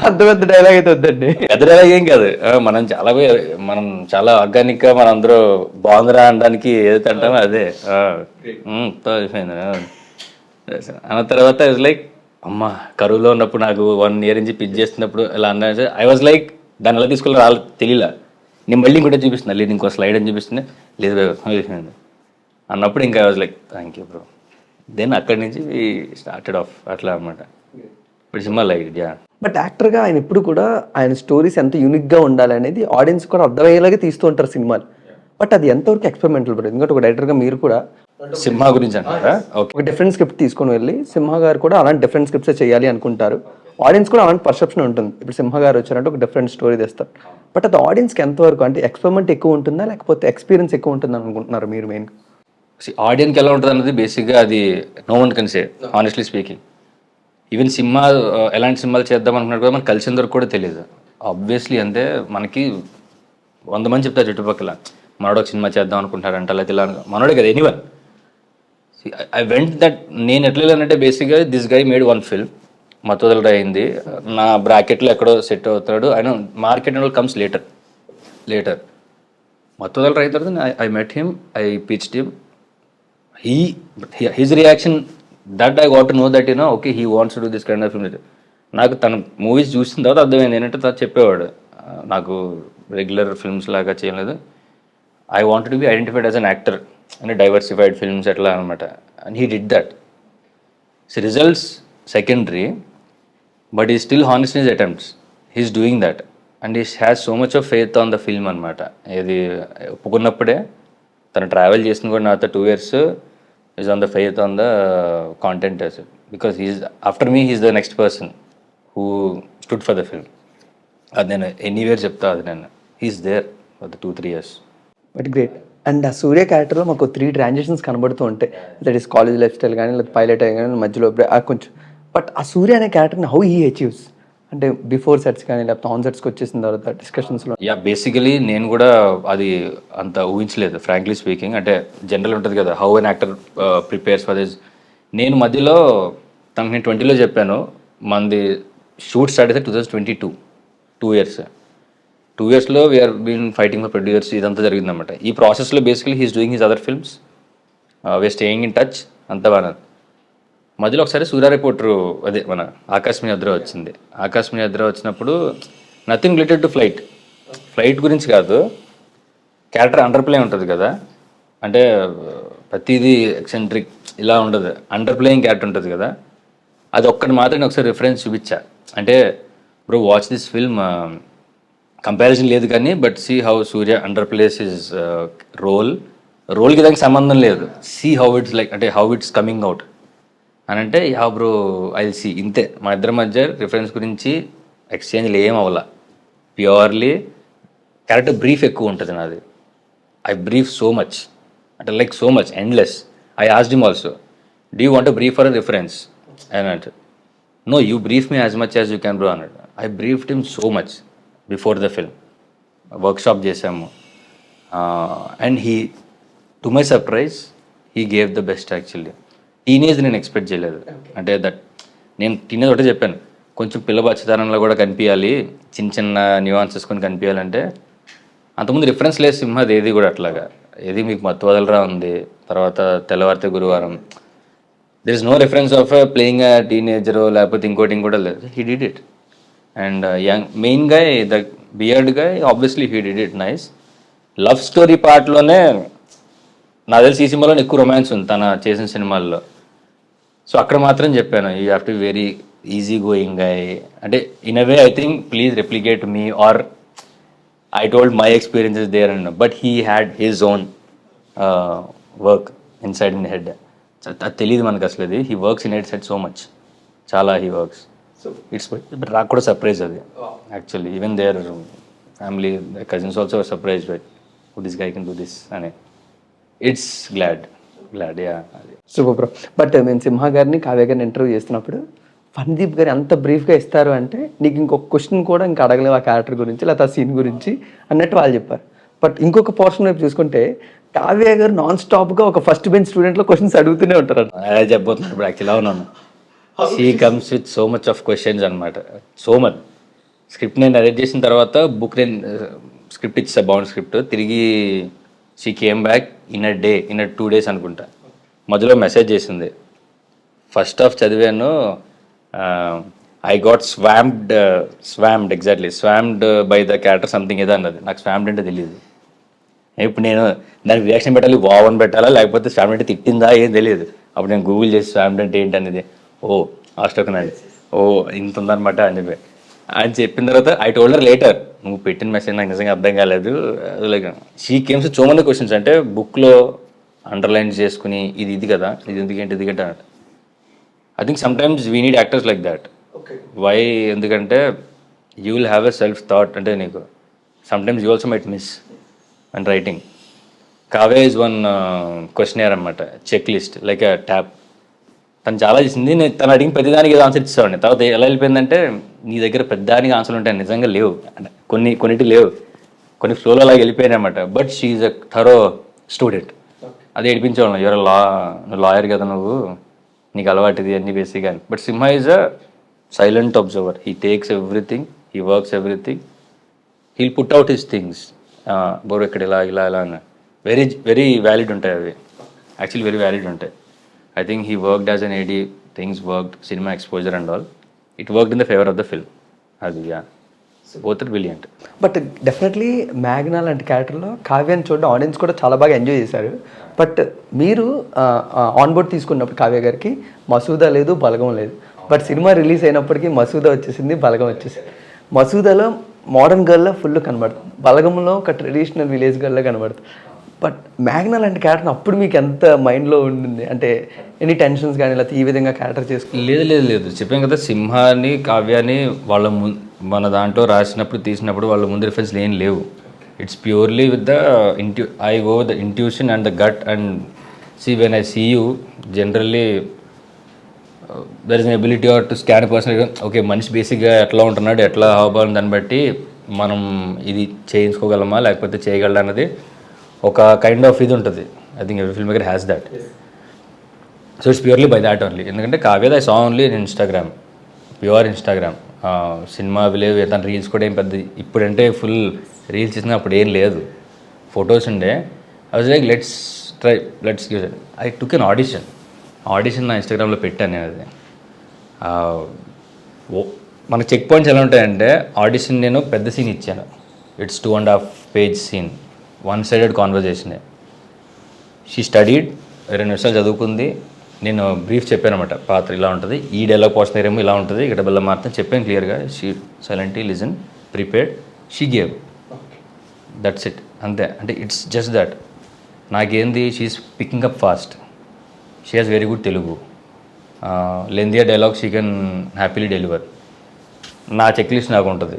అంత పెద్ద డైలాగ్ అయితే వద్దండి. పెద్దగా ఏం కాదు. మనం చాలా ఆర్గానిక్ గా మన అందరూ బాగుందిరా అనడానికి ఏదైతే అంటామో అదే. అయిపోయింది అన్న తర్వాత ఇస్ లైక్ అమ్మ కరువులో ఉన్నప్పుడు నాకు 1 year నుంచి పిచ్ చేస్తున్నప్పుడు ఇలా అన్నా ఐ వాజ్ లైక్ దాన్ని ఎలా తీసుకెళ్ళి రాళ్ళు తెలియలా. నేను మళ్ళీ ఇంకోటి చూపిస్తున్నా, లేదు ఇంకో స్లైడ్ అని చూపిస్తున్నా, లేదు అయిపోయింది అన్నప్పుడు ఇంకా I was like thank you bro. Then అక్కడి నుంచి స్టార్టెడ్ ఆఫ్ అట్లా అనమాట. ఇప్పుడు సినిమా లైక్ యా. బట్ యాక్టర్గా ఆయన ఎప్పుడు కూడా ఆయన స్టోరీస్ ఎంత యూనిక్గా ఉండాలి అనేది ఆడియన్స్ కూడా అర్థమయ్యేలాగా తీస్తూ ఉంటారు సినిమాలు. బట్ అది ఎంతవరకు ఎక్స్పెరిమెంటల్ పడుతుంది? ఎందుకంటే ఒక డైరెక్టర్గా మీరు కూడా సింహ గురించి అంటారా? ఓకే. ఒక డిఫరెంట్ స్క్రిప్ట్ తీసుకొని వెళ్ళి సింహ గారు కూడా అలాంటి డిఫరెంట్ స్క్రిప్ట్స్ చేయాలి అనుకుంటారు. ఆడియన్స్ కూడా అలాంటి పర్సెప్షన్ ఉంటుంది. ఇప్పుడు సింహ గారు వచ్చారంటే ఒక డిఫరెంట్ స్టోరీ తెస్తారు. బట్ అది ఆడియన్స్కి ఎంతవరకు అంటే ఎక్స్పెరిమెంట్ ఎక్కువ ఉంటుందా లేకపోతే ఎక్స్పీరియన్స్ ఎక్కువ ఉంటుంది అనుకుంటున్నారు మీరు మెయిన్? ఆడియన్కి ఎలా ఉంటుంది అన్నది బేసిక్గా అది no one can say honestly speaking. Even cinema ఎలాంటి సినిమాలు చేద్దాం అనుకున్నట్టు కూడా మనకు కలిసిన వరకు కూడా తెలియదు. ఆబ్వియస్లీ అంటే మనకి 100 మంది చెప్తారు చుట్టుపక్కల, మనోడు ఒక సినిమా చేద్దాం అనుకుంటారంట, లేకపోతే ఇలా మనోడే కదా ఎనీవన్. I went that. నేను ఎట్లా వెళ్ళానంటే బేసిక్గా దిస్ గై మేడ్ 1 film, మత్తోదలరా అయింది, నా బ్రాకెట్లో ఎక్కడో సెట్ అవుతాడు. ఆయన మార్కెట్ అండ్ కమ్స్ లేటర్ మత్తోదలరా అయిన తర్వాత I met him, I pitched him, his reaction that I got to know that okay he wants to do this kind of film. నాకు తన మూవీస్ చూసిన తర్వాత అర్థమైంది ఏంటంటే తను చెప్పేవాడు నాకు రెగ్యులర్ ఫిల్మ్స్ లాగా చేయలేదు, I wanted to be identified as an actor అంటే డైవర్సిఫైడ్ ఫిల్మ్స్ ఎట్లా అనమాట. And he did that. So results secondary, but he still honest in his attempts. He's doing that and he has so much of faith on the film అనమాట. ఇది ఒప్పుకున్నప్పుడే తను travel చేసిన కూడా నాతో 2 years is on the faith on the content as well, because after me he's the next person who stood for the film. అది నేను anywhere చెప్తా, అది నేను he's there for the 2-3 years. But great. And ఆ సూర్య క్యారెక్టర్లో మాకు 3 transitions కనబడుతూ ఉంటాయి. That is college life style కానీ లేదా పైలట్ అయ్యి కానీ మధ్యలో కొంచెం. బట్ ఆ సూర్య అనే క్యారెక్టర్ని హౌ హీ అచీవ్స్ అంటే బిఫోర్ సెట్స్ కానీ లేకపోతే ఆన్ సెట్స్కి వచ్చేసిన తర్వాత డిస్కషన్స్లో? యా, బేసికలీ నేను కూడా అది అంత ఊహించలేదు ఫ్రాంక్లీ స్పీకింగ్. అంటే జనరల్ ఉంటుంది కదా how an actor prepares for this. నేను మధ్యలో తనకు నేను 20లో చెప్పాను, మనది షూట్ స్టార్ట్ అయితే 2022, 2 years. 2 yearsలో we're been fighting for producers, ఇదంతా జరిగిందన్నమాట. ఈ ప్రాసెస్లో basically he's doing his other films, we're staying in touch, అంతా బాగా. మధ్యలో ఒకసారి సూర్య రిపోర్టరు అదే మన ఆకాశ్ మీ నిద్ర వచ్చింది. ఆకాశ్ మీ నిద్ర వచ్చినప్పుడు నథింగ్ రిలేటెడ్ టు ఫ్లైట్ గురించి కాదు, క్యారెక్టర్ అండర్ ప్లే ఉంటుంది కదా, అంటే ప్రతిదీ ఎక్సెంట్రిక్ ఇలా ఉండదు, అండర్ ప్లేయింగ్ క్యారెక్టర్ ఉంటుంది కదా, అది ఒక్కటి మాత్రం ఒకసారి రిఫరెన్స్ చూపించా. అంటే bro watch this film, comparison లేదు కానీ but see how Suriya underplays his రోల్కి దానికి సంబంధం లేదు, సీ హౌ ఇట్స్ లైక్ అంటే హౌ ఇట్స్ కమింగ్ అవుట్ అని. అంటే యా బ్రో ఐ సీ, ఇంతే. మా ఇద్దరి మధ్య రిఫరెన్స్ గురించి ఎక్స్చేంజ్లు ఏం అవ్వాల, ప్యూర్లీ క్యారెక్టర్ బ్రీఫ్ ఎక్కువ ఉంటుంది నాది. ఐ బ్రీఫ్ సో మచ్, అంటే like so much endless. I asked him also, do you want brief for a reference అన్నట్టు. No, you brief me as much as you can bro అన్నట్టు. I briefed him so much before the film, workshop చేసాము. And he to my surprise he gave the best. Actually teenage నేను expect చేయలేదు. అంటే నేను teenage ఒకటే చెప్పాను, కొంచెం పిల్ల బచ్చతనంలో కూడా కనిపించాలి, చిన్న చిన్న న్యూఆన్సెస్ కొన్ని కనిపించాలంటే. అంతకుముందు రిఫరెన్స్ లేదు సింహది ఏది కూడా అట్లాగా. ఏది మీకు మత్తు వదలరా ఉంది, తర్వాత తెల్లవారితే గురువారం. There is no reference of playing a teenager లేకపోతే ఇంకోటి కూడా లేదు. He did it. And young main guy the beard guy obviously he did it nice. Love story పార్ట్లోనే నాకు తెలిసి ఈ సినిమాలో ఎక్కువ రొమాన్స్ ఉంది తన చేసిన సినిమాల్లో. సో అక్కడ మాత్రం చెప్పాను you have to be very easy going guy. అంటే in a way I think please replicate me or I told my experiences there and but he had his own work inside in head. అది తెలియదు మనకు అసలు. అది he works in head set so much, చాలా he works. It's but నాకు కూడా surprise అది actually. Even their family cousins also surprise but this guy can do this అని. It's glad yeah. Super bro. But మేము సింహ గారిని కావ్య గారిని interview చేస్తున్నప్పుడు ఫణిదీప్ గారు ఎంత బ్రీఫ్గా ఇస్తారు అంటే నీకు ఇంకొక క్వశ్చన్ కూడా ఇంకా అడగలేవు ఆ క్యారెక్టర్ గురించి లేకపోతే ఆ సీన్ గురించి అన్నట్టు వాళ్ళు చెప్పారు. బట్ ఇంకొక పోర్షన్ వైపు చూసుకుంటే కావ్య గారు నాన్ స్టాప్గా ఒక ఫస్ట్ బెంచ్ స్టూడెంట్లో క్వశ్చన్స్ అడుగుతూనే ఉంటారు. అదే చెప్పబోతున్నాను ఇప్పుడు యాక్చువల్గా ఉన్నాను. She comes with so much of questions అనమాట. సో మచ్ స్క్రిప్ట్ నేను ఎడిట్ చేసిన తర్వాత బుక్ నేను స్క్రిప్ట్ ఇచ్చా, బాగుంది స్క్రిప్ట్. తిరిగి she came back in a 2 days అనుకుంటా. మధ్యలో మెసేజ్ చేసింది, ఫస్ట్ హాఫ్ చదివాను, I got స్వామ్డ్ exactly స్వామ్డ్ by the character something ఏదో అన్నది. నాకు స్వామ్డ్ అంటే తెలియదు. ఇప్పుడు నేను దానికి రియాక్షన్ పెట్టాలి, వావ్ అని పెట్టాలా లేకపోతే స్వామ్డ్ అంటే తిట్టిందా ఏం తెలియదు. అప్పుడు నేను గూగుల్ చేసి స్వామ్డ్ అంటే ఏంటి అనేది, ఓ ఆస్ట్రోకనాలి, ఓ ఇంత ఉందన్నమాట అని చెప్పిన తర్వాత ఐ టోల్డర్ లేటర్, నువ్వు పెట్టిన మెసేజ్ నాకు నిజంగా అర్థం కాలేదు. Like she came so many questions, అంటే బుక్లో అండర్లైన్ చేసుకుని ఇది కదా, ఇది ఎందుకంటే అన్నట్టు. I think sometimes we need actors like that. Why? ఎందుకంటే you will have a self thought. అంటే నీకు sometimes you also might miss and writing. Kavya is one questioner అనమాట, checklist like a tap. తను చాలా చేసింది, నేను తను అడిగిన ప్రతిదానికి ఏదో ఆన్సర్ ఇచ్చేవాడిని. తర్వాత ఎలా వెళ్ళిపోయిందంటే నీ దగ్గర పెద్దదానికి ఆన్సర్ ఉంటాయి, నిజంగా లేవు, అంటే కొన్నిటి లేవు, కొన్ని ఫ్లోలో అలాగే వెళ్ళిపోయాయి అనమాట. But she is a thorough student. అది ఏడిపించేవాళ్ళం, ఎవరో నువ్వు లాయర్ కదా, నువ్వు నీకు అలవాటు ఇది అన్ని బేసిక్గా. But Simha is a silent observer. He takes everything, he works everything, he'll put out his things. బోర్ ఇక్కడ ఇలా అని వెరీ వెరీ వ్యాలిడ్ ఉంటాయి అవి, యాక్చువల్లీ వెరీ వ్యాలిడ్ ఉంటాయి. I think he worked as an AD, things worked, cinema exposure and all. It worked in the favor of the film. అది both are brilliant. But definitely Magna లాంటి క్యారెక్టర్లో కావ్యాన్ని చూడడం audience కూడా చాలా బాగా enjoy చేశారు. బట్ మీరు ఆన్ బోర్డ్ తీసుకున్నప్పుడు కావ్య గారికి మసూదా లేదు, బలగం లేదు. బట్ సినిమా రిలీజ్ అయినప్పటికీ మసూదా వచ్చేసింది, బలగం వచ్చేసింది. మసూదాలో మోడర్న్ గర్ల్లో ఫుల్ కనబడుతుంది, బలగంలో ఒక ట్రెడిషనల్ విలేజ్ గర్ల్లో కనబడుతుంది. బట్ మ్యాగ్నా లాంటి క్యారెక్టర్ అప్పుడు మీకు ఎంత మైండ్లో ఉండింది, అంటే ఎనీ టెన్షన్స్ కానీ లేకపోతే ఈ విధంగా క్యారెక్టర్ చేసుకుని? లేదు చెప్పాను కదా, సింహాని కావ్యాని వాళ్ళ మన దాంట్లో రాసినప్పుడు తీసినప్పుడు వాళ్ళ ముందు రిఫరెన్స్లు ఏం లేవు. It's purely with the I go the intuition and the gut. And see when I see you generally there is an ability are to scan person. Okay, మనిషి బేసిక్గా ఎట్లా ఉంటున్నాడు, ఎట్లా హావభావం, దాన్ని బట్టి మనం ఇది చేయించుకోగలమా లేకపోతే చేయగలరా అన్నది ఒక కైండ్ ఆఫ్ ఇది ఉంటుంది. I think every film maker has that. So it's purely by that only. ఎందుకంటే కావ్యద I saw only in Instagram, pure Instagram. Cinema విలేవ్ తన రీల్స్ కూడా ఏం పెద్ద ఇప్పుడంటే ఫుల్ రీల్స్ ఇచ్చిన, అప్పుడు ఏం లేదు, ఫొటోస్ ఉండే. I was like let's give it. I took an audition నా ఇన్స్టాగ్రామ్లో పెట్టాను నేను. అది మన చెక్ పాయింట్స్ ఎలా ఉంటాయంటే, ఆడిషన్ నేను పెద్ద సీన్ ఇచ్చాను, ఇట్స్ 2.5 page సీన్, one-sided కాన్వర్జేషనే. షీ స్టడీడ్, 2 నిమిషాలు చదువుకుంది. నేను బ్రీఫ్ చెప్పాను అనమాట, పాత్ర ఇలా ఉంటుంది, ఈ డైలాగ్ పోర్షన్ ఏమో ఇలా ఉంటుంది, ఇక్కడ బెల్ల మాత్రం చెప్పాను క్లియర్గా. She silently listen, prepared, she gave, that's it, అంతే. అంటే ఇట్స్ జస్ట్ దట్. నాకేంది, she is picking up fast, she has very good Telugu, లెందియా dialogue she can happily deliver. నా చెక్ లిస్ట్ నాకు ఉంటుంది,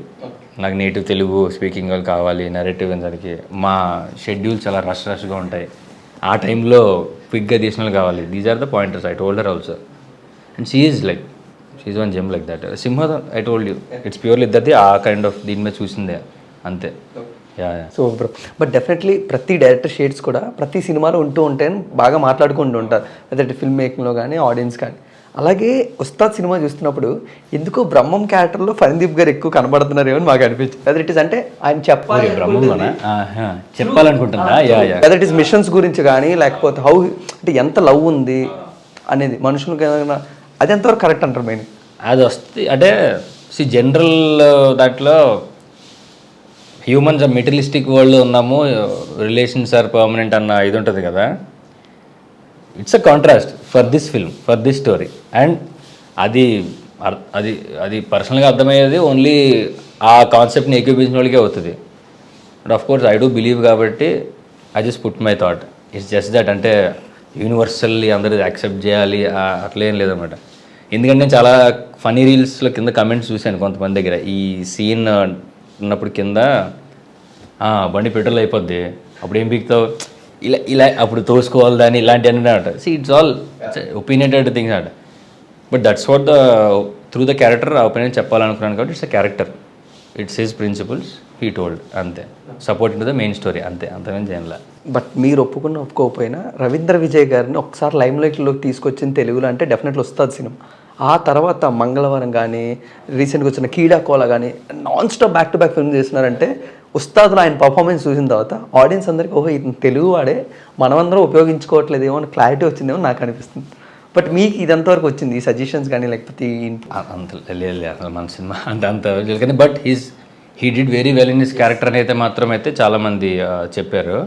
నాకు నేటివ్ తెలుగు స్పీకింగ్ వాళ్ళు కావాలి, నరేటివ్ దానికి. మా షెడ్యూల్ చాలా రష్గా ఉంటాయి, ఆ టైంలో క్విక్గా తీసిన కావాలి. These are the pointers. I told her also. And she's one gem like that. Simha I told you, it's purely ఇద్దరిది ఆ కైండ్ ఆఫ్ దీని మీద చూసిందే, అంతే. సో బట్ డెఫినెట్లీ ప్రతి డైరెక్టర్ షేడ్స్ కూడా ప్రతి సినిమాలో ఉంటూ ఉంటాయని బాగా మాట్లాడుకుంటూ ఉంటారు, అదే ఫిల్మ్ మేకింగ్లో కానీ ఆడియన్స్ కానీ. అలాగే ఉస్తాద్ సినిమా చూస్తున్నప్పుడు ఎందుకో బ్రహ్మం క్యారెక్టర్లో ఫణిదీప్ గారు ఎక్కువ కనబడుతున్నారేమో అని మాకు అనిపించింది. అదే ఇట్ ఇస్ అంటే ఆయన చెప్పాలనుకుంటున్నా, అదే ఇట్ ఇస్ మిషన్స్ గురించి కానీ లేకపోతే హౌ అంటే ఎంత లవ్ ఉంది అనేది మనుషులకు ఏదైనా, అది ఎంతవరకు కరెక్ట్ అంటారు మెయిన్? అది వస్తుంది అంటే జనరల్ దాంట్లో హ్యూమన్స్ మెటీరియలిస్టిక్ వరల్డ్ ఉన్నాము, రిలేషన్స్ ఆర్ పర్మనెంట్ అన్న ఇది ఉంటుంది కదా. It's a contrast for this film, for this story. And అది అది అది పర్సనల్గా అర్థమయ్యేది ఓన్లీ ఆ కాన్సెప్ట్ని ఏకీపించిన వాళ్ళకే అవుతుంది. But of course I do believe కాబట్టి I just put my thought. It's just that. అంటే యూనివర్సల్లీ అందరూ యాక్సెప్ట్ చేయాలి అట్లేం లేదన్నమాట. ఎందుకంటే నేను చాలా ఫనీ రీల్స్లో కింద కమెంట్స్ చూశాను కొంతమంది దగ్గర. ఈ సీన్ ఉన్నప్పుడు కింద బండి పెట్రోల్ అయిపోద్ది, అప్పుడు ఏం పీకుతావు, ఇలా అప్పుడు తోసుకోవాలి దాన్ని, ఇలాంటివన్నీ అంట. See it's all opinionated things అంట. But that's what the through the character ఆ ఒపీనియన్ చెప్పాలనుకున్నాను కాబట్టి it's a character, it's his principles, he told అంతే, supporting to the main story అంతే, అంతమేం చేయలే. బట్ మీరు ఒప్పుకోకపోయినా రవీంద్ర విజయ్ గారిని ఒకసారి లైమ్ లైట్లోకి తీసుకొచ్చిన తెలుగులో అంటే డెఫినెట్లీ వస్తుంది సినిమా. ఆ తర్వాత మంగళవారం కానీ రీసెంట్గా వచ్చిన కీడాకోల కానీ non stop back to back film చేస్తున్నారంటే ఉస్తాదులో ఆయన పర్ఫార్మెన్స్ చూసిన తర్వాత ఆడియన్స్ అందరికీ ఓహో ఇతను తెలుగు వాడే, మనమందరం ఉపయోగించుకోవట్లేదేమో అని క్లారిటీ వచ్చిందేమో నాకు అనిపిస్తుంది. బట్ మీకు ఇదంతవరకు వచ్చింది ఈ సజెషన్స్ కానీ లేకపోతే అంత లేదు మన సినిమా అంత కానీ, but he did very well in his character అని అయితే మాత్రం అయితే చాలామంది చెప్పారు.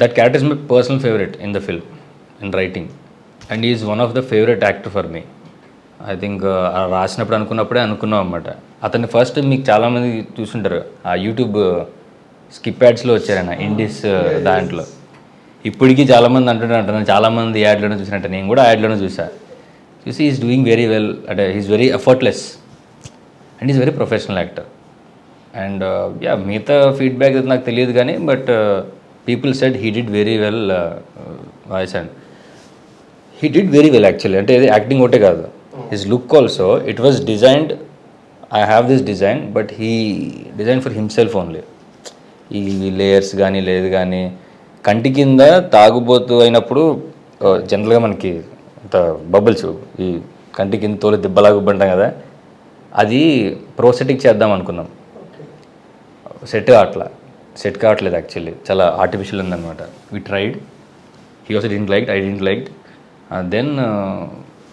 That character is my personal favourite in the film, in writing, and is one of the favourite actor for me. I think రాసినప్పుడు అనుకున్నప్పుడే అనుకున్నాం అన్నమాట. అతన్ని ఫస్ట్ మీకు చాలామంది చూసుంటారు ఆ యూట్యూబ్ స్కిప్ యాడ్స్లో వచ్చారన్న ఇండిస్ దాంట్లో. ఇప్పటికీ చాలామంది అంటున్నారు, చాలామంది యాడ్లోనే చూసినట్టు, నేను కూడా యాడ్లోనే చూసి ఈజ్ డూయింగ్ వెరీ వెల్, అంటే is very effortless and is very professional actor. And yeah మిగతా ఫీడ్బ్యాక్ నాకు తెలియదు కానీ, but people said he did very well voice, and he did very well actually. అంటే ఇది యాక్టింగ్ ఒకటే కాదు, his look also it was designed, I have this design but he design for himself only. ఈ layers కానీ లేదు కానీ కంటి కింద తాగుబోతు అయినప్పుడు జనరల్గా మనకి అంత బబుల్స్ ఈ కంటి కింద తోలు దిబ్బలాగుంటాం కదా, అది ప్రోసెటిక్ చేద్దాం అనుకున్నాం. సెట్ కావట్లేదు యాక్చువల్లీ, చాలా ఆర్టిఫిషియల్ ఉందన్నమాట. We tried, he also didn't like, I didn't like. Then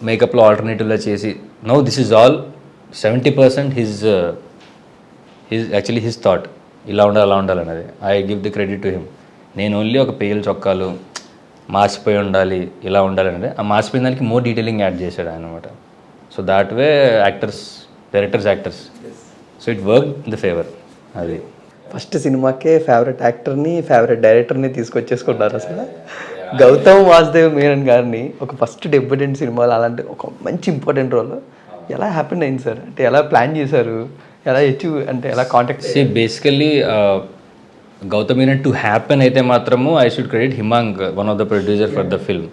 మేకప్లో ఆల్టర్నేటివ్లో చేసి no this is all 70% his actually his thought, ఇలా ఉండాలి అలా ఉండాలన్నది. I give the credit to him. నేను ఓన్లీ ఒక పేల్ చొక్కాలు మార్చిపోయి ఉండాలి ఇలా ఉండాలి అనేది, ఆ మార్చిపోయిన దానికి మోర్ డీటెయిలింగ్ యాడ్ చేశాడు ఆయన అనమాట. So that way directors so it work in the favour. అది ఫస్ట్ సినిమాకే ఫేవరెట్ యాక్టర్ని ఫేవరెట్ డైరెక్టర్ని తీసుకొచ్చేసుకున్నారు. అసలు గౌతమ్ వాసుదేవ్ మేనన్ గారిని ఒక ఫస్ట్ డెబ్యూటెంట్ సినిమాలో అలాంటి ఒక మంచి ఇంపార్టెంట్ రోల్ ఎలా హ్యాపెన్ అయింది సార్? అంటే ఎలా ప్లాన్ చేశారు, ఎలా అంటే ఎలా contact? Basically Gautham Menon to happen అయితే మాత్రము I should credit Himank, one of the producer for the film.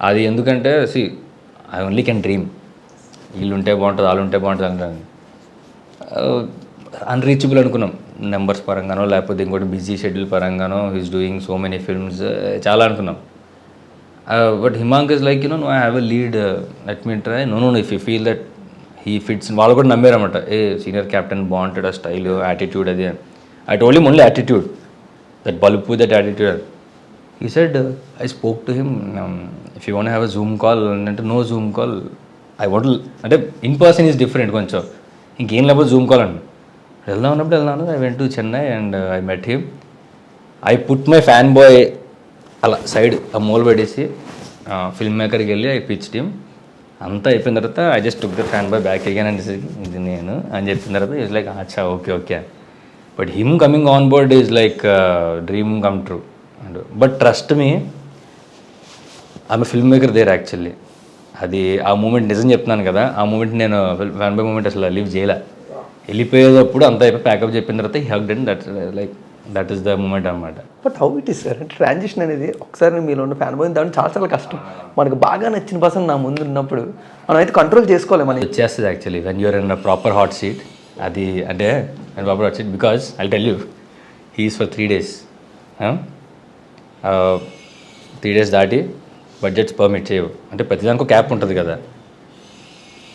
అది ఎందుకంటే ఐ ఓన్లీ కెన్ డ్రీమ్, వీళ్ళు ఉంటే బాగుంటుంది వాళ్ళు ఉంటే బాగుంటుంది అంటాను. అన్రీచబుల్ అనుకున్నాం నెంబర్స్ పరంగానో లేకపోతే ఇంకోటి బిజీ షెడ్యూల్ పరంగానో, he's doing so many films చాలా అనుకున్నాం. But Himank is like no I have a lead, let me try. No if you feel that he fits, వాళ్ళు కూడా నమ్మారన్నమాట. సీనియర్ క్యాప్టెన్ బాగుంటాడు, ఆ స్టైల్ యాటిట్యూడ్ అది. I told him only attitude, that Balpu, that attitude. He said, I spoke to him, if you want to have a Zoom call, no Zoom call. I want to, అంటే in person is different కొంచెం, ఇంకేం లేకపోతే Zoom call అండి. వెళ్దాను. I went to Chennai and I met him. I put my fanboy అలా side ఆ మూల పడేసి film మేకర్కి వెళ్ళి ఐ పిచ్డ్ హిమ్. అంతా అయిపోయిన తర్వాత I just took the fan bye back again అనేసరికి ఇది నేను అని చెప్పిన తర్వాత ఇట్స్ లైక్ అచ్చా okay. But him coming on board is like a dream come true. But trust me, I'm a filmmaker there actually. అది ఆ మూమెంట్ నిజం చెప్తున్నాను కదా, ఆ మూమెంట్ నేను ఫ్యాన్ బై మూమెంట్ అసలు లీవ్ చేయలే. వెళ్ళిపోయేటప్పుడు అంతా అయిపోయి ప్యాకప్ చెప్పిన తర్వాత ఈ hugged and that is the moment అనమాట. But how it is sir, అంటే ట్రాన్సిషన్ అనేది ఒకసారి మీలో ఉన్న ఫ్యాన్ బాయ్ దాన్ని చాలా కష్టం. మనకు బాగా నచ్చిన పర్సన్ నా ముందు ఉన్నప్పుడు మనం అయితే కంట్రోల్ చేసుకోవాలి. మనం వచ్చేస్తుంది actually when you're in proper hot seat. అది అంటే and proper hot seat because I tell you he's for 3 days. 3 days దాటి బడ్జెట్స్ పర్మిట్ చేయవు. అంటే ప్రతిదానికి క్యాప్ ఉంటుంది కదా.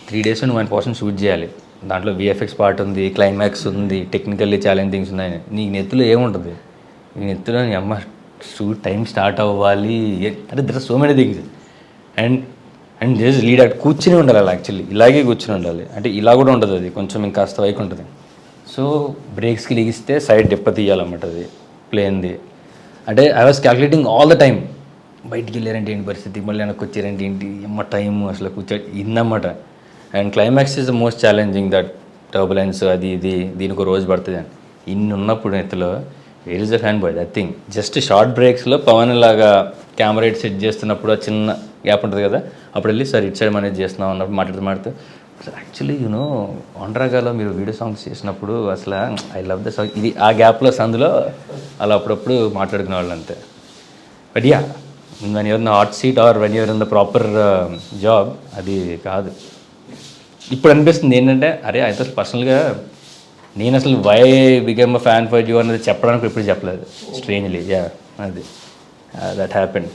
3 days నువ్వు ఆయన పోర్షన్ షూట్ చేయాలి. దాంట్లో విఎఫ్ఎక్స్ పార్ట్ ఉంది, క్లైమాక్స్ ఉంది, టెక్నికల్లీ ఛాలెంజింగ్స్ ఉన్నాయి. నీకు నెత్తులో ఏముంటుంది? నీ నెత్తులో నీ అమ్మ షూట్ టైం స్టార్ట్ అవ్వాలి అంటే there are so many things. And just lead at కూర్చుని ఉండాలి. అలా యాక్చువల్లీ ఇలాగే కూర్చుని ఉండాలి. అంటే ఇలా కూడా ఉంటుంది, అది కొంచెం ఇంకాస్త వైపు ఉంటుంది. సో బ్రేక్స్కి లిగిస్తే సైడ్ దెబ్బ తీయాలన్నమాట అది ప్లేన్ది. అంటే I was calculating all the time, బయటికి వెళ్ళారంటే ఏంటి పరిస్థితి, మళ్ళీ వెనక్కి వచ్చారంటే ఏంటి, అమ్మ టైం అసలు ఇన్నమాట. And climax is the most challenging, that turbulence అది ఇది దీనికి ఒక రోజు పడుతుంది అని ఇన్ని ఉన్నప్పుడు ఎత్తులో where is the fan boy that thing. Just short బ్రేక్స్లో పవన్ లాగా కెమెరా ఇట్ సెట్ చేస్తున్నప్పుడు చిన్న గ్యాప్ ఉంటుంది కదా, అప్పుడు వెళ్ళి సార్ ఇట్ సైడ్ మేనేజ్ చేస్తున్నాం అన్నప్పుడు మాట్లాడుతూ యాక్చువల్లీ ఒండ్రాగాలో మీరు వీడియో సాంగ్స్ చేసినప్పుడు అసలు ఐ లవ్ ద సాంగ్ ఇది ఆ గ్యాప్లో సందులో అలా అప్పుడప్పుడు మాట్లాడుకునే వాళ్ళు అంతే. But ya when you're in hot seat or when you're in the proper job అది కాదు. ఇప్పుడు అనిపిస్తుంది ఏంటంటే అరే అయితే అసలు పర్సనల్గా నేను అసలు why become a fan for you అనేది చెప్పడానికి ఎప్పుడు చెప్పలేదు స్ట్రేంజ్లీ యా అది దట్ హ్యాపెన్.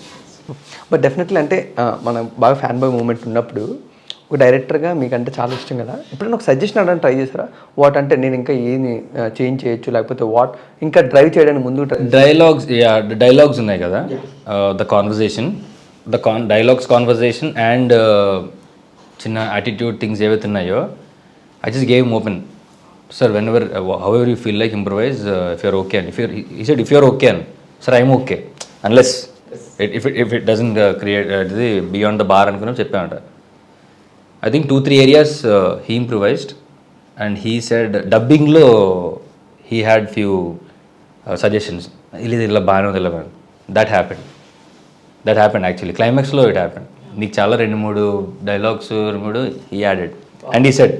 బట్ డెఫినెట్లీ అంటే మనం బాగా ఫ్యాన్ బాయ్ మూమెంట్ ఉన్నప్పుడు ఒక డైరెక్టర్గా మీకంటే చాలా ఇష్టం కదా, ఎప్పుడైనా ఒక సజెషన్ అడగడానికి ట్రై చేస్తారా? వాట్ అంటే నేను ఇంకా ఏమి చేంజ్ చేయొచ్చు, లేకపోతే వాట్ ఇంకా డ్రైవ్ చేయడానికి ముందు డైలాగ్స్ ఉన్నాయి కదా, the conversation dialogues conversation and చిన్న యాటిట్యూడ్ థింగ్స్ ఏవైతే ఉన్నాయో I just gave open sir when ever how ever you feel like improvise if you're okay అని ఇఫ్ యూర్ ఓకే అని sir I'm okay unless if it doesn't create ఇది beyond the bar అనుకుని చెప్పామంట. I think 2-3 areas he improvised, and he said dubbinglo he had few suggestions. Illa baanu. That happened actually. Climax lo it happened. Neek chaala 2-3 dialogues he added, and he said,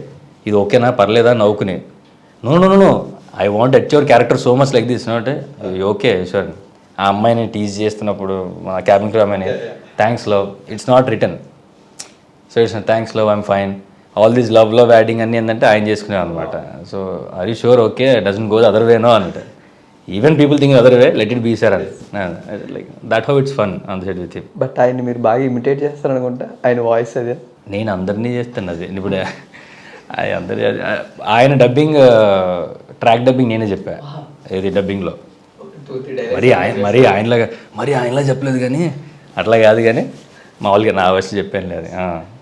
"Idu okay na parleda navukune." No. I want at your character so much like this, not okay sure. ఆ అమ్మాయిని tease చేస్తున్నప్పుడు మా cabin crew అమ్మాయిని thanks love it's not return. So it's thanks love I'm fine all these love adding అన్నీ ఏంటంటే ఆయన చేసుకునేవి అనమాట. So are you sure okay doesn't go other వేనో అంటే even people think other way let it be sir అని like that how it's fun on the set with him. But ఆయన మీరు బాగా ఇమిటేట్ చేస్తారనుకుంటా ఆయన వాయిస్ అదే. నేను అందరినీ చేస్తాను అది ఇప్పుడు అందరి ఆయన డబ్బింగ్ ట్రాక్ డబ్బింగ్ నేనే చెప్పా ఏది డబ్బింగ్లో మరీ ఆయనలా చెప్పలేదు కానీ అట్లా కాదు కానీ మామూలుగా నా వచ్చి చెప్పాను లేదు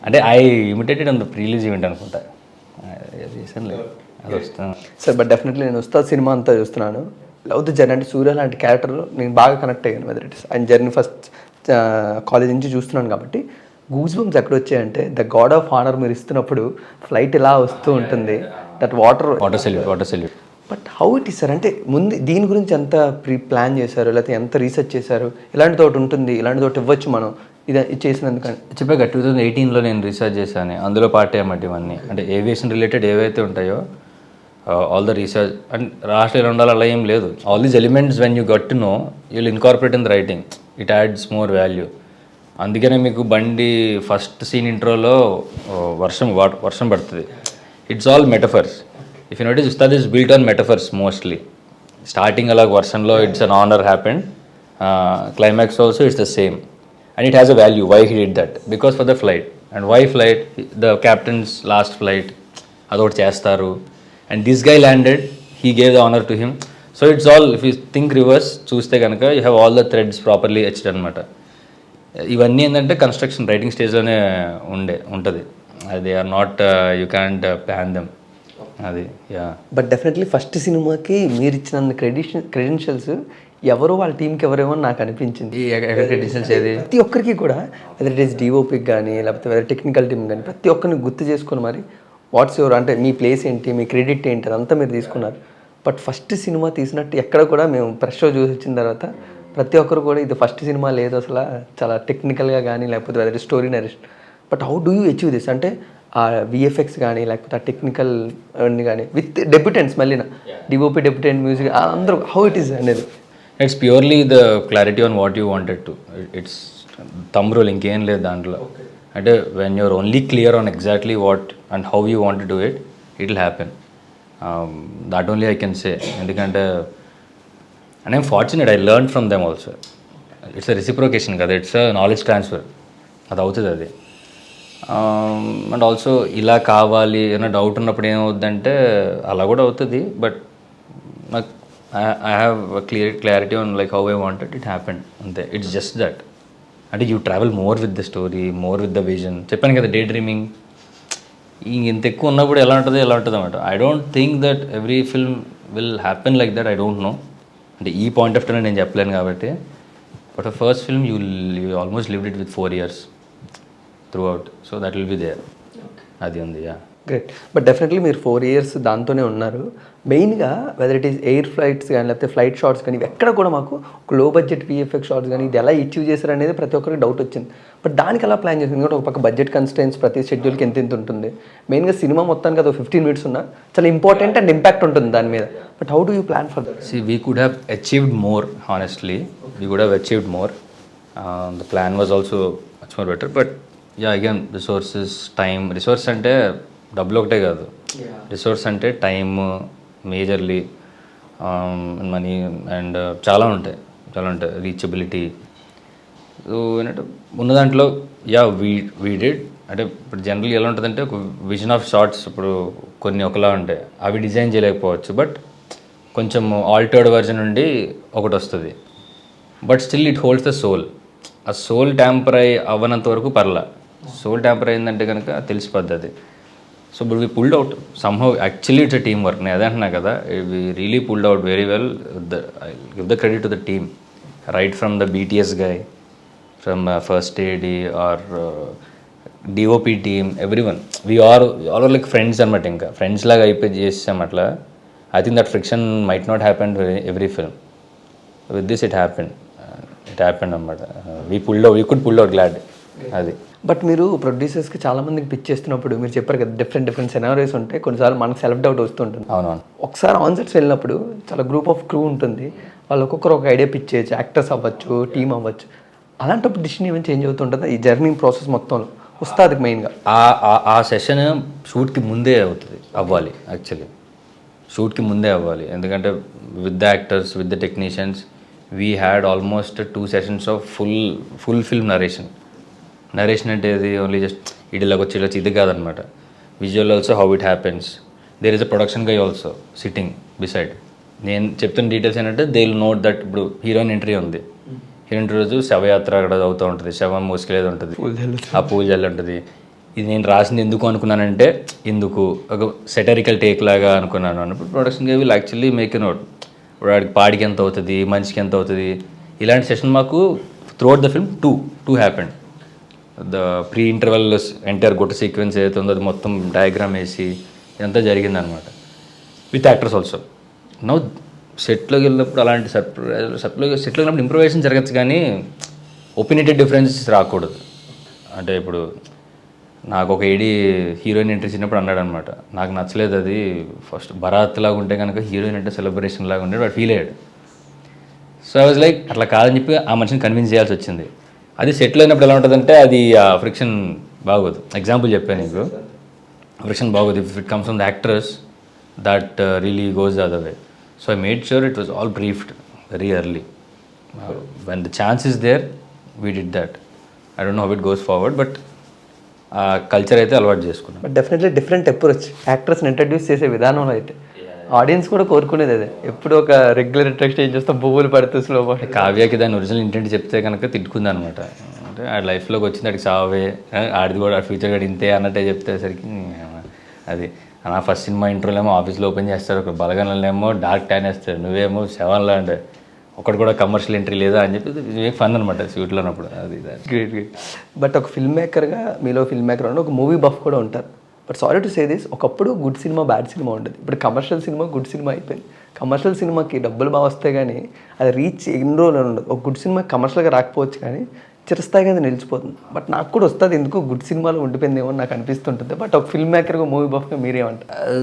అంటే I imitated on the ప్రీలీజ్ event అనుకుంటా రీసెంట్ లేదు అది వస్తాను సార్. బట్ డెఫినెట్లీ నేను ఉస్తాద్ సినిమా అంతా చూస్తున్నాను, లవ్ ద జర్నీ అంటే సూర్య లాంటి క్యారెక్టర్ నేను బాగా కనెక్ట్ అయ్యాను. వెదర్ ఇట్ ఇస్ ఆయన జర్నీ ఫస్ట్ కాలేజ్ నుంచి చూస్తున్నాను కాబట్టి గూస్ బంప్స్ ఎక్కడ వచ్చాయంటే ద గాడ్ ఆఫ్ ఆనర్ మీరు ఇస్తున్నప్పుడు ఫ్లైట్ ఇలా వస్తూ ఉంటుంది, that water salute. But how it is sir అంటే ముందు దీని గురించి ఎంత ప్లాన్ చేశారు, లేకపోతే ఎంత రీసెర్చ్ చేశారు, ఇలాంటి తోటి ఉంటుంది ఇలాంటి తోటి ఇవ్వచ్చు మనం ఇది చేసినందుకని చెప్పాక 2018లో నేను రీసెర్చ్ చేశాను, అందులో పార్ట్ అయ్యమాట ఇవన్నీ అంటే ఏవియేషన్ రిలేటెడ్ ఏవైతే ఉంటాయో ఆల్ ద రీసెర్చ్ అండ్ రాష్ట్ర ఇలా ఉండాలి అలా ఏం లేదు. All these elements when you got to know you will incorporate in the writing, it adds more value. అందుకనే మీకు బండి ఫస్ట్ సీన్ ఇంట్రోలో వర్షం పడుతుంది, it's all metaphors. If you notice Ustaad is built on metaphors mostly. Starting అలా వర్షంలో it's an honour happened, climax also it's the same. And it has a value. Why he did that? Because for the flight. And why flight? The captain's last flight. Adot chestaru. And this guy landed. He gave the honor to him. So it's all, if you think reverse, చూస్తే కనుక you have all the threads properly etched అనమాట. ఇవన్నీ ఏంటంటే construction writing స్టేజ్లోనే ఉంటుంది. They are not you can't plan them అది. Ya but definitely first సినిమాకి మీరు ఇచ్చిన క్రెడెన్షియల్స్ ఎవరో వాళ్ళ టీంకి ఎవరేమో నాకు అనిపించింది. ప్రతి ఒక్కరికి కూడా వెదర్ ఇట్ ఈస్ డిఓపికి కానీ లేకపోతే వెదర్ టెక్నికల్ టీమ్ కానీ ప్రతి ఒక్కరిని గుర్తు చేసుకొని మరి వాట్స్ యువర్ అంటే మీ ప్లేస్ ఏంటి, మీ క్రెడిట్ ఏంటి అదంతా మీరు తీసుకున్నారు. బట్ ఫస్ట్ సినిమా తీసినట్టు ఎక్కడ కూడా మేము ఫ్రెష్ షో చూసి వచ్చిన తర్వాత ప్రతి ఒక్కరు కూడా ఇది ఫస్ట్ సినిమా లేదు అసలు చాలా టెక్నికల్గా కానీ లేకపోతే whether story narration. But how do you achieve this అంటే ఆ విఎఫ్ఎక్స్ కానీ లేకపోతే ఆ టెక్నికల్ అన్ని కానీ విత్ డెబ్యూటెంట్స్ మళ్ళీ డిఓపి డెబ్యూటెంట్ మ్యూజిక్ అందరూ హౌ ఇట్ ఈస్ అనేది. It's purely the clarity on what you wanted to. It's thumb rule ఇంకేం లేదు దాంట్లో. అంటే when you're only clear on exactly what and how you want to do it will happen. That only I can సే. ఎందుకంటే and I'm fortunate I learn from them also. It's a reciprocation కదా, it's a knowledge transfer, అది అవుతుంది అది. And also ఇలా కావాలి ఏమైనా doubt ఉన్నప్పుడు ఏమవుద్దంటే అలా కూడా అవుతుంది. బట్ నాకు I have a clarity on like how I wanted it happened అంతే. It's just that. అంటే you travel more with the story, more with the vision. చెప్పాను కదా డే డ్రీమింగ్ ఇంత ఎక్కువ ఉన్నప్పుడు ఎలా ఉంటుంది అన్నమాట. I don't think that every film will happen like that. I don't know అంటే ఈ పాయింట్ ఆఫ్ టైం నేను చెప్పలేను కాబట్టి. But first film you almost lived it with 4 years throughout. So that will be there. అది ఉంది. Yeah great. But definitely మీరు 4 years దాంతోనే ఉన్నారు. మెయిన్గా weather it is air flights కానీ లేకపోతే ఫ్లైట్ షాట్స్ కానీ ఎక్కడ కూడా మాకు లో బడ్జెట్ విఎఫ్ఎక్స్ షాట్స్ కానీ ఇది ఎలా అచీవ్ చేశారు అనేది ప్రతి ఒక్కరికి డౌట్ వచ్చింది. బట్ దానికి ఎలా ప్లాన్ చేసింది? ఎందుకంటే ఒక పక్క బడ్జెట్ కన్స్టెంట్స్ ప్రతి షెడ్యూల్కి ఎంత ఉంటుంది. మెయిన్గా సినిమా మొత్తానికి అది 15 minutes ఉన్నా చాలా ఇంపార్టెంట్ అండ్ ఇంపాక్ట్ ఉంటుంది దాని మీద. But how do you plan for that? See, we could have achieved more, honestly. We could have achieved more. The plan was also much more better. But yeah, again, resources, time. Resource అంటే డబ్బులు ఒకటే కాదు, resource అంటే time majorly, money and చాలా ఉంటాయి reachability. So ఏంటంటే ఉన్న దాంట్లో వీ డిడ్. అంటే ఇప్పుడు జనరల్ ఎలా ఉంటుందంటే ఒక విజన్ ఆఫ్ షార్ట్స్ ఇప్పుడు కొన్ని ఒకలా ఉంటాయి, అవి డిజైన్ చేయలేకపోవచ్చు, బట్ కొంచెం ఆల్టర్డ్ వర్జన్ నుండి ఒకటి వస్తుంది, but still it holds the soul. ఆ సోల్ ట్యాంపర్ అవ్వనంత వరకు పర్లా, సోల్ ట్యాంపర్ అయిందంటే కనుక తెలిసిపోద్ది అది. So but we pulled out somehow. Actually it's team work, నేను అదే అంటున్నా కదా, we really pulled out very well. Give the credit to the team, right from the BTS guy, from first AD or DOP team, everyone. We all are like friends అనమాట. ఇంకా friends లాగా అయిపోయి చేసాం అట్లా. I think that friction might not happen to every film. With this it happened అనమాట. We could pull out glad అది. But మీరు ప్రొడ్యూసర్స్కి చాలా మందికి పిచ్ చేస్తున్నప్పుడు మీరు చెప్పారు కదా, డిఫరెంట్ సెనారీస్ ఉంటాయి, కొన్నిసార్లు మనకు సెల్ఫ్ డౌట్ వస్తుంటుంది. అవునవును. ఒకసారి ఆన్సెట్స్ వెళ్ళినప్పుడు చాలా గ్రూప్ ఆఫ్ క్రూ ఉంటుంది, వాళ్ళు ఒక్కొక్కరు ఒక ఐడియా పిచ్ చేయొచ్చు, యాక్టర్స్ అవ్వచ్చు, టీమ్ అవ్వచ్చు. అలాంటప్పుడు డిసిషన్ ఏమైనా చేంజ్ అవుతుంటుందా ఈ జర్నీ ప్రాసెస్ మొత్తంలో? వస్తుంది మెయిన్గా ఆ సెషన్ షూట్కి ముందే అవ్వాలి యాక్చువల్లీ, షూట్కి ముందే అవ్వాలి. ఎందుకంటే with the actors, with the technicians, we had almost 2 sessions of full film narration అంటే ఇది ఓన్లీ జస్ట్ ఇడిలాగా వచ్చి ఇది కాదనమాట. Visual also how it happens. There is a production guy also sitting beside. నేను చెప్తున్న డీటెయిల్స్ ఏంటంటే దే విల్ నోట్ దట్ ఇప్పుడు హీరోయిన్ ఎంట్రీ ఉంది, హీరోయిన్ రోజు శవయాత్ర అక్కడ అవుతూ ఉంటుంది, శవం మోసుకెళ్ళేది ఉంటుంది, ఆ పూజ జల్లి ఉంటుంది. ఇది నేను రాసింది ఎందుకు అనుకున్నానంటే ఒక సెటరికల్ టేక్ లాగా అనుకున్నాను అన్నప్పుడు production guy will actually make a note. ఇప్పుడు వాడికి పాడికి ఎంత అవుతుంది, మనిషికి ఎంత అవుతుంది, ఇలాంటి సెషన్ మాకు throughout the film too happened. The pre interval entire గొట్ట సీక్వెన్స్ ఏదైతే ఉందో అది మొత్తం డయాగ్రామ్ వేసి ఇదంతా జరిగిందనమాట, విత్ యాక్టర్స్ ఆల్సో. నౌ సెట్లోకి వెళ్ళినప్పుడు అలాంటి సెట్లోకి వెళ్ళినప్పుడు ఇంప్రూవైజేషన్ జరగచ్చు, కానీ ఒపీనియన్ డిఫరెన్సెస్ రాకూడదు. అంటే ఇప్పుడు నాకు ఒక హీరోయిన్ ఎంట్రీ చిన్నప్పుడు అన్నాడు అనమాట, నాకు నచ్చలేదు అది, ఫస్ట్ భరాత్ లాగా ఉంటే కనుక హీరోయిన్ అంటే సెలబ్రేషన్ లాగా ఉండే వాడు ఫీల్ అయ్యాడు. సో ఐ వాజ్ లైక్ అట్లా కాదని చెప్పి ఆ మనిషిని కన్విన్స్ చేయాల్సి వచ్చింది. అది సెటిల్ అయినప్పుడు ఎలా ఉంటుందంటే అది ఆ ఫ్రిక్షన్ బాగోదు. ఎగ్జాంపుల్ చెప్పాను నీకు, ఫ్రిక్షన్ బాగోదు. If it comes from the actors that really goes the other way. So I made sure it was all briefed very early. When the chance is there we did that. I don't know how it goes forward, but ఆ culture అయితే అలవాటు చేసుకున్నాం. But definitely different approach యాక్టర్స్ని introduce చేసే విధానంలో అయితే audience కూడా కోరుకునేది అదే. ఎప్పుడు ఒక రెగ్యులర్ ఇంట్రెస్ట్ ఏం చేస్తాం, పువ్వులు పడుతూ స్లో పడుతుంది. కావ్యకి దాని ఒరిజినల్ ఇంటెంట్ చెప్తే కనుక తిట్టుకుంది అనమాట. అంటే ఆ లైఫ్లోకి వచ్చింది ఆడికి సావే, ఆడిది కూడా ఫ్యూచర్ కూడా ఇంతే అన్నట్టే చెప్తేసరికి అది నా ఫస్ట్ సినిమా ఇంట్రోలేమో ఆఫీస్లో ఓపెన్ చేస్తారు, ఒక బలగనలేమో డార్క్ ట్యాన్ వేస్తారు, నువ్వేమో సెవెన్లో అంటే ఒకటి కూడా కమర్షియల్ ఎంట్రీ లేదా అని చెప్పి ఫన్ అనమాట స్వీట్లో ఉన్నప్పుడు. అది గ్రేట్. బట్ ఒక ఫిల్మ్ మేకర్గా, మీలో ఫిల్మ్ మేకర్ అంటే ఒక మూవీ బఫ్ కూడా ఉంటారు. But sorry to say this, ఒకప్పుడు గుడ్ సినిమా బ్యాడ్ సినిమా ఉంటుంది, ఇప్పుడు కమర్షియల్ సినిమా గుడ్ సినిమా అయిపోయింది. కమర్షియల్ సినిమాకి డబ్బులు బాగా వస్తాయి కానీ అది రీచ్ ఎన్ని రోజులు ఉండదు. ఒక గుడ్ సినిమా కమర్షియల్గా రాకపోవచ్చు కానీ చిరస్థాయిగా అది నిలిచిపోతుంది. బట్ నాకు కూడా వస్తుంది, ఎందుకు గుడ్ సినిమాలో ఉండిపోయిందేమో నాకు అనిపిస్తుంటుంది. బట్ ఒక ఫిల్మ్ మేకర్గా, మూవీ బఫ్గా మీరేమంటారు?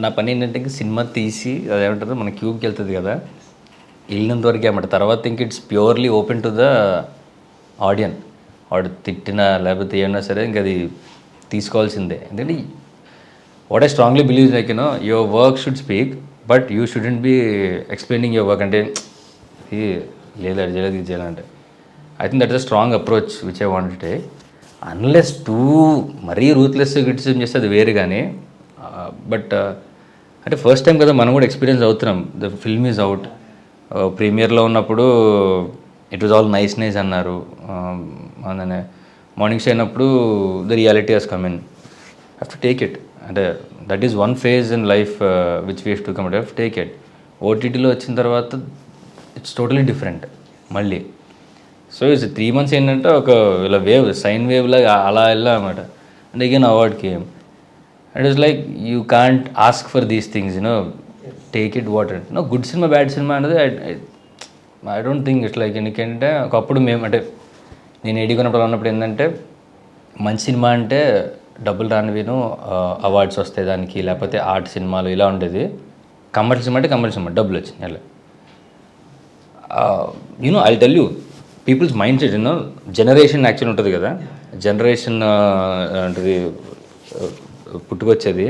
నా పని ఏంటంటే సినిమా తీసి అదేమంటారు మన క్యూబ్కి వెళ్తుంది కదా, వెళ్ళినంత వరకే అన్నమాట. తర్వాత ఇంక it's purely open to the audience. వాడు తిట్టినా లేకపోతే ఏమన్నా సరే ఇంక అది తీసుకోవాల్సిందే. ఎందుకంటే what I strongly believe like your work should speak, but you shouldn't be explaining your work. అంటే లేదు అది చేయలేదు ఇది చేయాలంటే I think that is a strong approach which I want to take. Unless మరీ రూత్లెస్ క్రిటిసిజం చేస్తే అది వేరు. కానీ బట్ అంటే ఫస్ట్ టైం కదా మనం కూడా ఎక్స్పీరియన్స్ అవుతున్నాం. The film is out. ప్రీమియర్లో ఉన్నప్పుడు ఇట్ వాజ్ ఆల్ నైస్ అన్నారు. అందుకనే మార్నింగ్ షో అయినప్పుడు the reality has come in. Have to take it. అంటే that is one phase in life which we have to come. Have to take it. ఓటీటీలో వచ్చిన తర్వాత it's totally different మళ్ళీ. So it's 3 months ఏంటంటే ఒక ఇలా wave, sine wave లాగా అలా వెళ్ళా అనమాట. And again award came. It is like you can't ask for these things, take it what it. Good cinema bad cinema అనేది I don't think it's like. ఎందుకంటే ఒకప్పుడు మేము అంటే నేను ఎడిగినప్పుడు ఉన్నప్పుడు ఏంటంటే మంచి సినిమా అంటే డబ్బులు రానివిను అవార్డ్స్ వస్తాయి దానికి, లేకపోతే ఆర్ట్ సినిమాలు ఇలా ఉండేది. కమర్షియల్ సినిమా అంటే కమర్షియల్ సినిమా డబ్బులు వచ్చింది అలా. I tell you peoples mind set generation actual ఉంటుంది కదా, జనరేషన్ ఉంటుంది పుట్టుకొచ్చేది.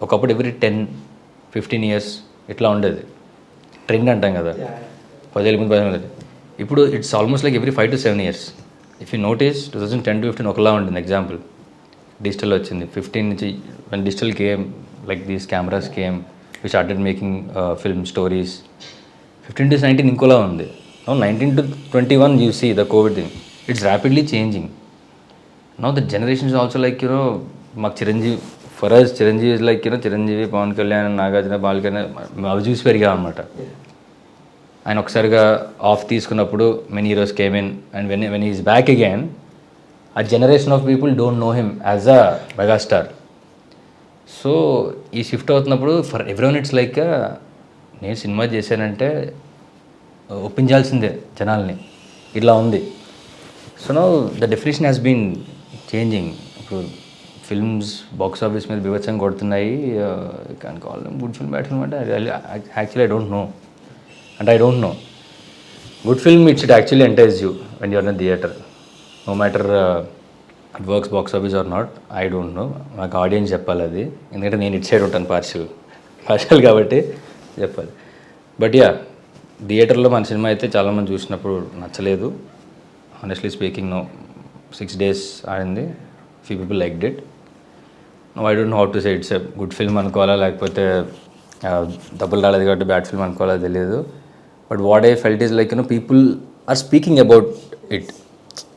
ఒకప్పుడు ఎవ్రీ 10-15 ఇయర్స్ ఇట్లా ఉండేది. ట్రెండ్ అంటాం కదా, 10 ముందు 10 ఇప్పుడు it's almost like every 5 to 7 years. If you notice 2010 to 15 ఒకలా ఉంటుంది. ఎగ్జాంపుల్ డిజిటల్ వచ్చింది. 15 నుంచి when digital came, like these cameras came, we started making film stories. 15 to 19 ఇంకోలా ఉంది. Now 19 to 21 you see the COVID thing. It's rapidly changing. Now the generation is also like, మాకు Chiranjeevi, for us Chiranjeevi is like Chiranjeevi, Pawan Kalyan, Nagarjuna, Balakrishna అవి చూసి పెరిగాం అనమాట. ఆయన ఒకసారిగా off తీసుకున్నప్పుడు many heroes came in and when is back again, ఆ generation of people don't know him as a megastar. So ఈ షిఫ్ట్ అవుతున్నప్పుడు ఫర్ ఎవ్రీవన్ ఇట్స్ లైక్ నేను సినిమా చేశానంటే ఒప్పించాల్సిందే జనాల్ని, ఇట్లా ఉంది. So no the definition has been changing. ఇప్పుడు ఫిల్మ్స్ బాక్స్ ఆఫీస్ మీద బీభత్సంగా కొడుతున్నాయి. Can call them good film, bad film అంటే actually I don't know. Good film it actually entices you when you're in theatre, no matter it works box office or not. I don't know, నాకు audience చెప్పాలి అది, ఎందుకంటే నేను it side ఉంటాను partial కాబట్టి చెప్పాలి. But yeah, థియేటర్లో మన సినిమా అయితే చాలామంది చూసినప్పుడు నచ్చలేదు. హానెస్ట్లీ స్పీకింగ్, 6 days ఆడింది, few people liked it. No I don't know how to say it's a good film అనుకోవాలా, లేకపోతే డబ్బులు రాలేదు కాబట్టి బ్యాడ్ ఫిల్మ్ అనుకోవాలా తెలియదు. But what I felt is like people are speaking about it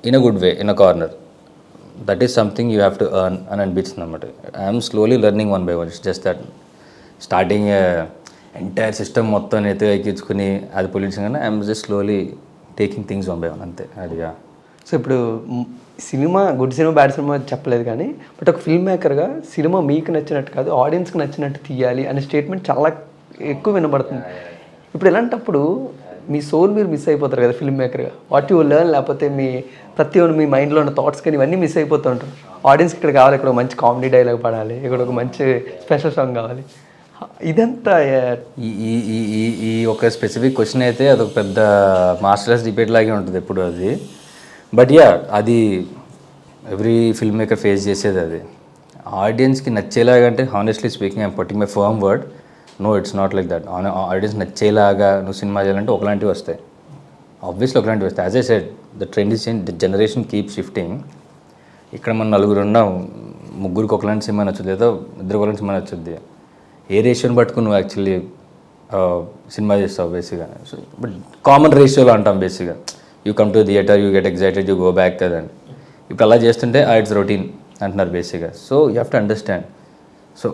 in a good way, in a corner. That is something you have to earn అని అనిపిస్తుంది అన్నమాట. I'm slowly learning one by one. It's just that starting entire system మొత్తం అయితే ఎక్కించుకుని అది politician కానీ I'm just slowly taking things one by one, అంతే. అదిగా సో ఇప్పుడు cinema good cinema bad cinema చెప్పలేదు కానీ, బట్ ఒక ఫిల్మ్ మేకర్గా సినిమా మీకు నచ్చినట్టు కాదు ఆడియన్స్కి నచ్చినట్టు తీయాలి అనే స్టేట్మెంట్ చాలా ఎక్కువ వినబడుతుంది. ఇప్పుడు ఇలాంటప్పుడు మీ సోల్ మీరు మిస్ అయిపోతారు కదా ఫిల్మ్ మేకర్గా. వాట్ యూ లెర్న్, లేకపోతే మీ ప్రతి ఒక్క మీ మైండ్లో ఉన్న థాట్స్ కానీ ఇవన్నీ మిస్ అయిపోతూ ఉంటారు. ఆడియన్స్కి ఇక్కడ కావాలి, ఇక్కడ ఒక మంచి కామెడీ డైలాగ్ పడాలి, ఇక్కడ ఒక మంచి స్పెషల్ సాంగ్ కావాలి. ఇదంతా ఈ ఒక స్పెసిఫిక్ క్వశ్చన్ అయితే అదొక పెద్ద మాస్టర్స్ డిబేట్ లాగే ఉంటుంది ఎప్పుడు అది. బట్ యా, అది ఎవ్రీ ఫిల్మ్ మేకర్ ఫేస్ చేసేది. అది ఆడియన్స్కి నచ్చేలాగా అంటే honestly speaking I'm putting my firm word, no it's not like that. Audience నచ్చేలాగా నువ్వు సినిమా చేయాలంటే ఒకలాంటివి వస్తాయి, ఆబ్వియస్లీ ఒకలాంటివి వస్తాయి. As I said, the trend is change, the generation keep shifting. ఇక్కడ మనం 4 ఉన్నాం, 3 ఒకలాంటి సినిమా నచ్చుద్ది, లేదా 2 ఒకలాంటి సినిమా నచ్చుద్ది. ఏ రేషియోని పట్టుకుని నువ్వు యాక్చువల్లీ సినిమా చేస్తావు బేసిక్గా. సో బట్ కామన్ రేషియోలో అంటాం బేసిక్గా. You come to theatre, you get excited, you go back కదండి. ఇప్పుడు అలా చేస్తుంటే ఇట్స్ రొటీన్ అంటున్నారు బేసిక్గా. So you have to understand. So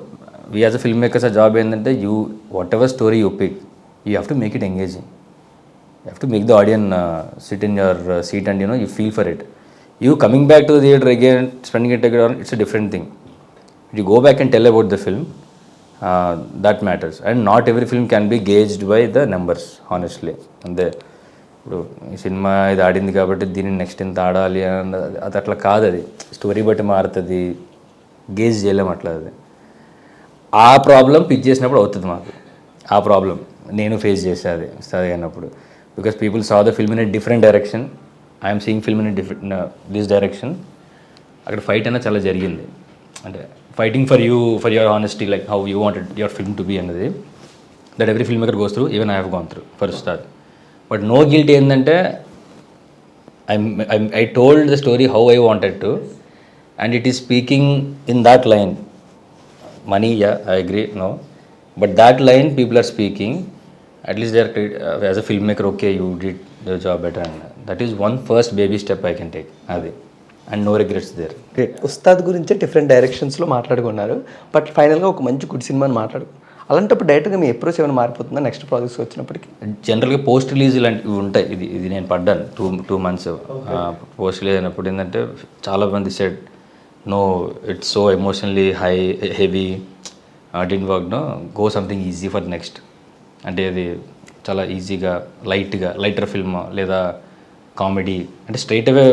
we as a film makers ఆ జాబ్ ఏంటంటే whatever story you pick, you have to make it engaging. You have to make the audience sit in your seat and you feel for it. You coming back to the theatre again, spending it again, it's a different thing. You go back and tell about the film, that matters. And not every film can be gauged by the numbers, honestly. And ఇప్పుడు ఈ cinema ఇది ఆడింది కాబట్టి దీన్ని next ఎంత ఆడాలి అని అది అట్లా కాదు. అది స్టోరీ బట్టి మారుతుంది, గేజ్ చేయలేము అట్లా. అది ఆ ప్రాబ్లం పిచ్ చేసినప్పుడు అవుతుంది మాకు. ఆ ప్రాబ్లం నేను ఫేస్ చేసే అది స్టడీ అయినప్పుడు. Because people saw the film in a different direction, I'm seeing film in different this direction. అక్కడ ఫైట్ అయినా చాలా జరిగింది. అంటే fighting for you, for your honesty, like how you wanted your film to be అన్నది. That every film maker goes through, even I have gone through first star. But no guilt ఏంటంటే I told the story how I wanted to, and it is speaking in that line. Money, yeah, I agree, no, but that line people are speaking. At least they are as a film maker, okay, you did your job better. And that is one first baby step I can take. అది and no regrets there. Ustaad గురించే different డైరెక్షన్స్లో మాట్లాడుకున్నారు, but ఫైనల్గా ఒక మంచి good సినిమాని మాట్లాడుకున్నారు. అలాంటప్పుడు డైరెక్ట్గా మీ అప్రోచ్ ఏమైనా మారిపోతుందా నెక్స్ట్ ప్రాజెక్ట్స్ వచ్చినప్పటికీ? జనరల్గా పోస్ట్ రిలీజ్ ఇలాంటివి ఉంటాయి. ఇది నేను పడ్డాను 2 months పోస్ట్ రిలీజ్ అయినప్పుడు. ఏంటంటే చాలామంది said no, it's so emotionally heavy, did work, no, go something easy for next. అంటే అది చాలా ఈజీగా లైటర్ ఫిల్మ్ లేదా కామెడీ, అంటే స్ట్రైట్ అవే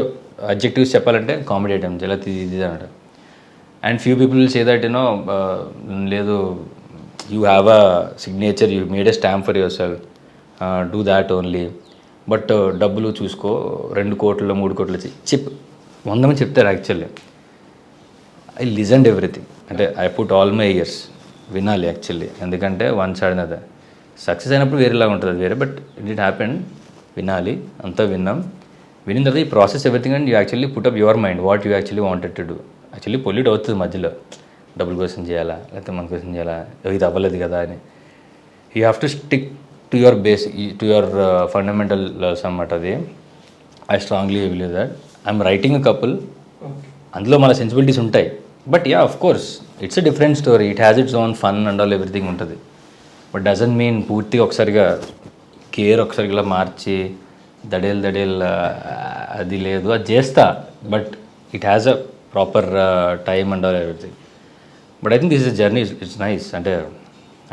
అబ్జెక్టివ్స్ చెప్పాలంటే కామెడీ ఐటమ్స్ ఎలా ఇది అన్నట్టు. And few people say that లేదు, you have a signature, you made a stamp for yourself, do that only. But డబ్బులు చూసుకో, 2 కోట్లు 3 కోట్లు 100 మంది చెప్తారు. Actually I listened everything. అంటే I put all my years వినాలి యాక్చువల్లీ, ఎందుకంటే వన్ సైడ్ అదే సక్సెస్ అయినప్పుడు వేరేలాగా ఉంటుంది, అది వేరే. బట్ ఇట్ హ్యాపెన్, వినాలి, అంతా వినిన తర్వాత ఈ process everything and you actually put up your mind what you actually wanted to do. Actually pollute అవుతుంది మధ్యలో, డబ్బుల కోసం చేయాలా లేకపోతే మన కోసం చేయాలా, ఇది అవ్వలేదు కదా అని. You have to stick to your base, to your fundamental అన్నమాట. అది I strongly believe that. I'm writing a couple, అందులో మన సెన్సిబిలిటీస్ ఉంటాయి. But yeah of course it's a different story, it has its own fun and all everything ఉంటుంది. But doesn't mean పూర్తిగా ఒకసారిగా care ఒకసారిగా మార్చి దడేల్ అది లేదు, అది చేస్తా. But it has a proper time and all everything. But I think this is journey, it's nice. అంటే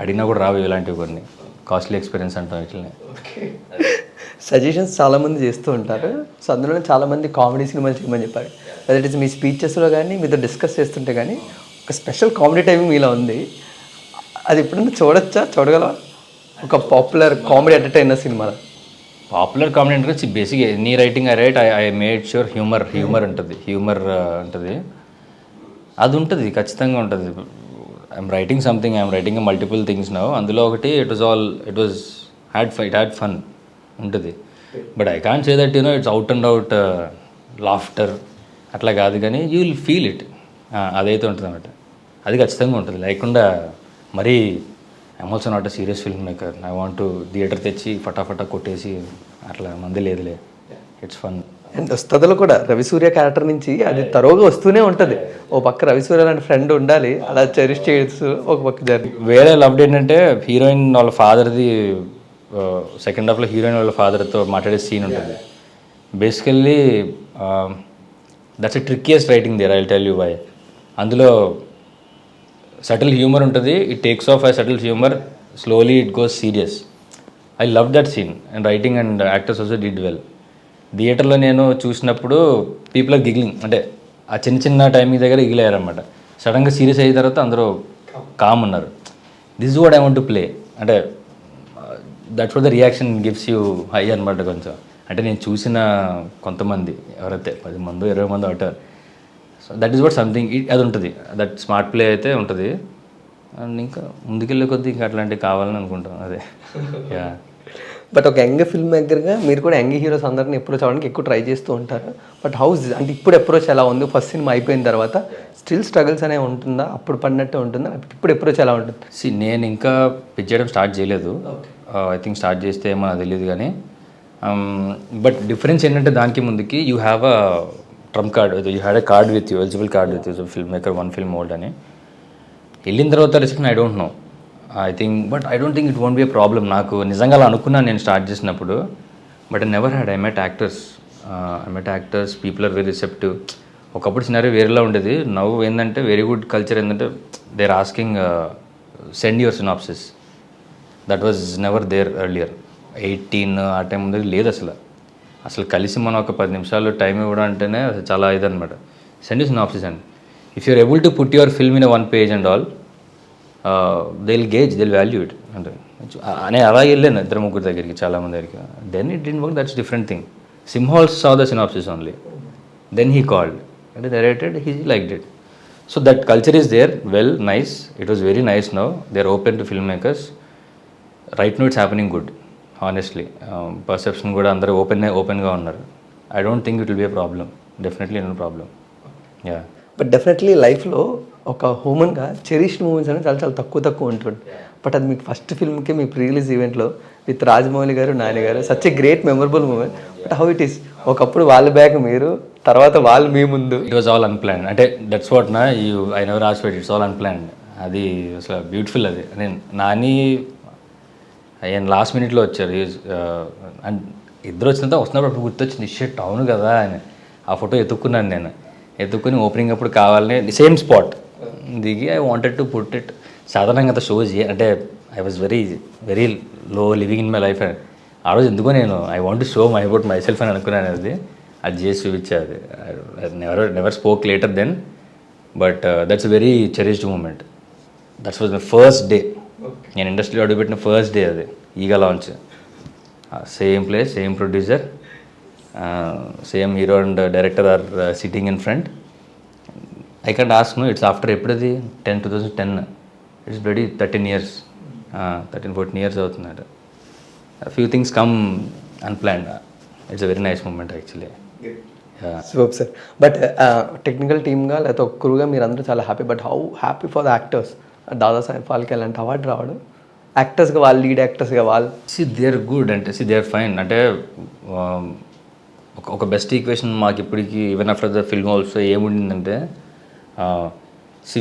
అడిగినా కూడా రావు ఇలాంటివి, కొన్ని కాస్ట్లీ ఎక్స్పీరియన్స్ అంటాం ఇట్లనే. సజెషన్స్ చాలామంది చేస్తూ ఉంటారు. సో అందులోనే చాలామంది కామెడీ సినిమాలు చేయమని చెప్పారు. వెదర్ ఇట్ ఇస్ మీ స్పీచెస్లో కానీ మీతో డిస్కస్ చేస్తుంటే కానీ ఒక స్పెషల్ కామెడీ టైమింగ్ మీలో ఉంది. అది ఎప్పుడన్నా చూడగలవా? ఒక పాపులర్ కామెడీ ఎంటర్టైనర్ సినిమాలో. పాపులర్ కామెడీ అంటే బేసిక్గా నీ writing I right, I made sure humour ఉంటుంది, ఉంటుంది, అది ఉంటుంది, ఖచ్చితంగా ఉంటుంది. I'm writing something, I'm writing multiple things now. అందులో ఒకటి ఇట్ వాజ్ హ్యాడ్ ఫన్ ఉంటుంది. But I can't say that it's out and out laughter అట్లా కాదు, కానీ యూ విల్ ఫీల్ ఇట్, అదైతే ఉంటుంది అన్నమాట. అది ఖచ్చితంగా ఉంటుంది. లేకుండా మరీ I'm also not a serious film maker, I want to theatre తెచ్చి ఫటాఫటా కొట్టేసి అట్లా మంది లేదులే, ఇట్స్ ఫన్. అండ్ వస్తుందిలో కూడా రవిసూర్య క్యారెక్టర్ నుంచి అది తరోగా వస్తూనే ఉంటుంది. ఓ పక్క రవిసూర్య లాంటి ఫ్రెండ్ ఉండాలి, అలా చెరిష్ చేయొచ్చు, ఒక పక్క జర్నీ. వేరే లవ్ ఏంటంటే హీరోయిన్ వాళ్ళ ఫాదర్ది, సెకండ్ హాఫ్లో హీరోయిన్ వాళ్ళ ఫాదర్తో మాట్లాడే సీన్ ఉంటుంది. Basically that's a trickiest writing there, I will tell you why. అందులో సటిల్ హ్యూమర్ ఉంటుంది, it takes off I subtle humour, slowly it goes serious. I love that scene and writing and actors also did well. థియేటర్లో నేను చూసినప్పుడు people are giggling, అంటే ఆ చిన్న timing దగ్గర గిగిలారనమాట. సడన్గా సీరియస్ అయిన తర్వాత అందరూ కామ్ ఉన్నారు. This is what I want to play, అంటే that's what the reaction gives you high అనమాట కొంచెం. అంటే నేను చూసిన కొంతమంది ఎవరైతే 10 మందో 20 మందో అటారు. So that is what something, అది ఉంటుంది, దట్ స్మార్ట్ ప్లే అయితే ఉంటుంది. అండ్ ఇంకా ముందుకెళ్ళే కొద్దీ ఇంకా అట్లాంటివి కావాలని అనుకుంటాం, అదే. యా. బట్ ఒక యంగ్ ఫిల్మ్ మేకర్గా మీరు కూడా యంగ్ హీరోస్ అందరిని అప్రోచ్ అవ్వడానికి ఎక్కువ ట్రై చేస్తూ ఉంటారు. బట్ హౌస్ అంటే ఇప్పుడు అప్రోచ్ ఎలా ఉంది? ఫస్ట్ సినిమా అయిపోయిన తర్వాత స్టిల్ స్ట్రగుల్స్ అనేవి ఉంటుందా? అప్పుడు పడినట్టే ఉంటుందా? ఇప్పుడు అప్రోచ్ ఎలా ఉంటుంది? నేను ఇంకా పిచ్ చేయడం స్టార్ట్ చేయలేదు. ఐ థింక్ స్టార్ట్ చేస్తే ఏమో నాకు తెలియదు, కానీ బట్ డిఫరెన్స్ ఏంటంటే దానికి ముందుకి you have a trump card, you had a card with you, eligible card with you, film maker 1 film old అని. వెళ్ళిన తర్వాత risk I don't know, I think, but I don't think it won't be a problem. నాకు నిజంగా అలా అనుకున్నాను నేను start చేసినప్పుడు. But I never had. I met actors, people are very receptive. ఒకప్పుడు సినారీ వేరేలా ఉండేది. నవ్వు ఏంటంటే వెరీ గుడ్ కల్చర్ ఏంటంటే they are asking send your synopsis. That was never there earlier. 18 ఆ టైం ఉండేది లేదు అసలు కలిసి మనం ఒక 10 నిమిషాలు టైం ఇవ్వడం అంటేనే చాలా ఇదనమాట. Send you synopsis and if you're able to put your film in 1 page and all, they will gauge, they will value it. అంటే నేను అలాగే వెళ్ళాను 2-3 దగ్గరికి, చాలామంది దగ్గరికి. Then it didn't work, that's different thing. Simha also saw the synopsis only, then he called అంటే narrated, he liked it. So that culture is there, well, nice. It was very nice now. They're open to filmmakers. Right now it's happening good, honestly. Perception కూడా అందరూ ఓపెన్గా ఉన్నారు. I don't think it will be a problem. Definitely no problem. Yeah. But definitely లైఫ్లో ఒక హ్యూమన్గా cherished moments అనేది చాలా చాలా తక్కువ ఉంటుంది. బట్ అది మీకు ఫస్ట్ ఫిల్మ్కి మీ ప్రీ రిలీజ్ ఈవెంట్లో with Rajamouli garu, Nani garu, such a great memorable moment. But how it is, ఒకప్పుడు వాళ్ళ బ్యాక్ మీరు, తర్వాత వాళ్ళు మీ ముందు. It was all unplanned. అంటే దట్స్ వాట్ నా I never ask for it, it's all unplanned. అది అసలు బ్యూటిఫుల్. అది నేను నాని ఆయన లాస్ట్ మినిట్లో వచ్చారు. అండ్ ఇద్దరు వచ్చినంత వస్తున్నప్పుడు అప్పుడు గుర్తొచ్చింది, షెట్ అవును కదా అని. ఆ ఫోటో ఎత్తుక్కున్నాను నేను. ఎత్తుక్కుని ఓపెనింగ్ అప్పుడు కావాలని సేమ్ స్పాట్ దిగి I wanted to put it. సాధారణంగా అంత షోస్ అంటే I was very low living in my life. ఆ రోజు ఎందుకో నేను I want to show my about myself అని అనుకున్నాను. అది చేసి చూపించారు. Never spoke later then, but that's very cherished moment. That's was my first day. నేను ఇండస్ట్రీలో అడుగుపెట్టిన ఫస్ట్ డే అది. Eega launch, same place, same producer, same hero and director are sitting in front. I can't ask no it's after ఎప్పుడది 2010 it's bloody 13 years 13-14 years అవుతుంది. Few things come unplanned. It's a very nice moment actually. Super sir. But technical టీమ్గా లేకపోతే ఒక క్రూగా మీరు అందరూ చాలా happy. But how happy for the actors? Dadasaheb Phalke అలాంటి అవార్డు రావడం, యాక్టర్స్గా వాళ్ళు, లీడ్ యాక్టర్స్గా వాళ్ళు దే ఆర్ గుడ్ అంటే దే ఆర్ ఫైన్. అంటే ఒక బెస్ట్ ఈక్వేషన్ మాకు ఇప్పటికి even after the film also ఏముండిందంటే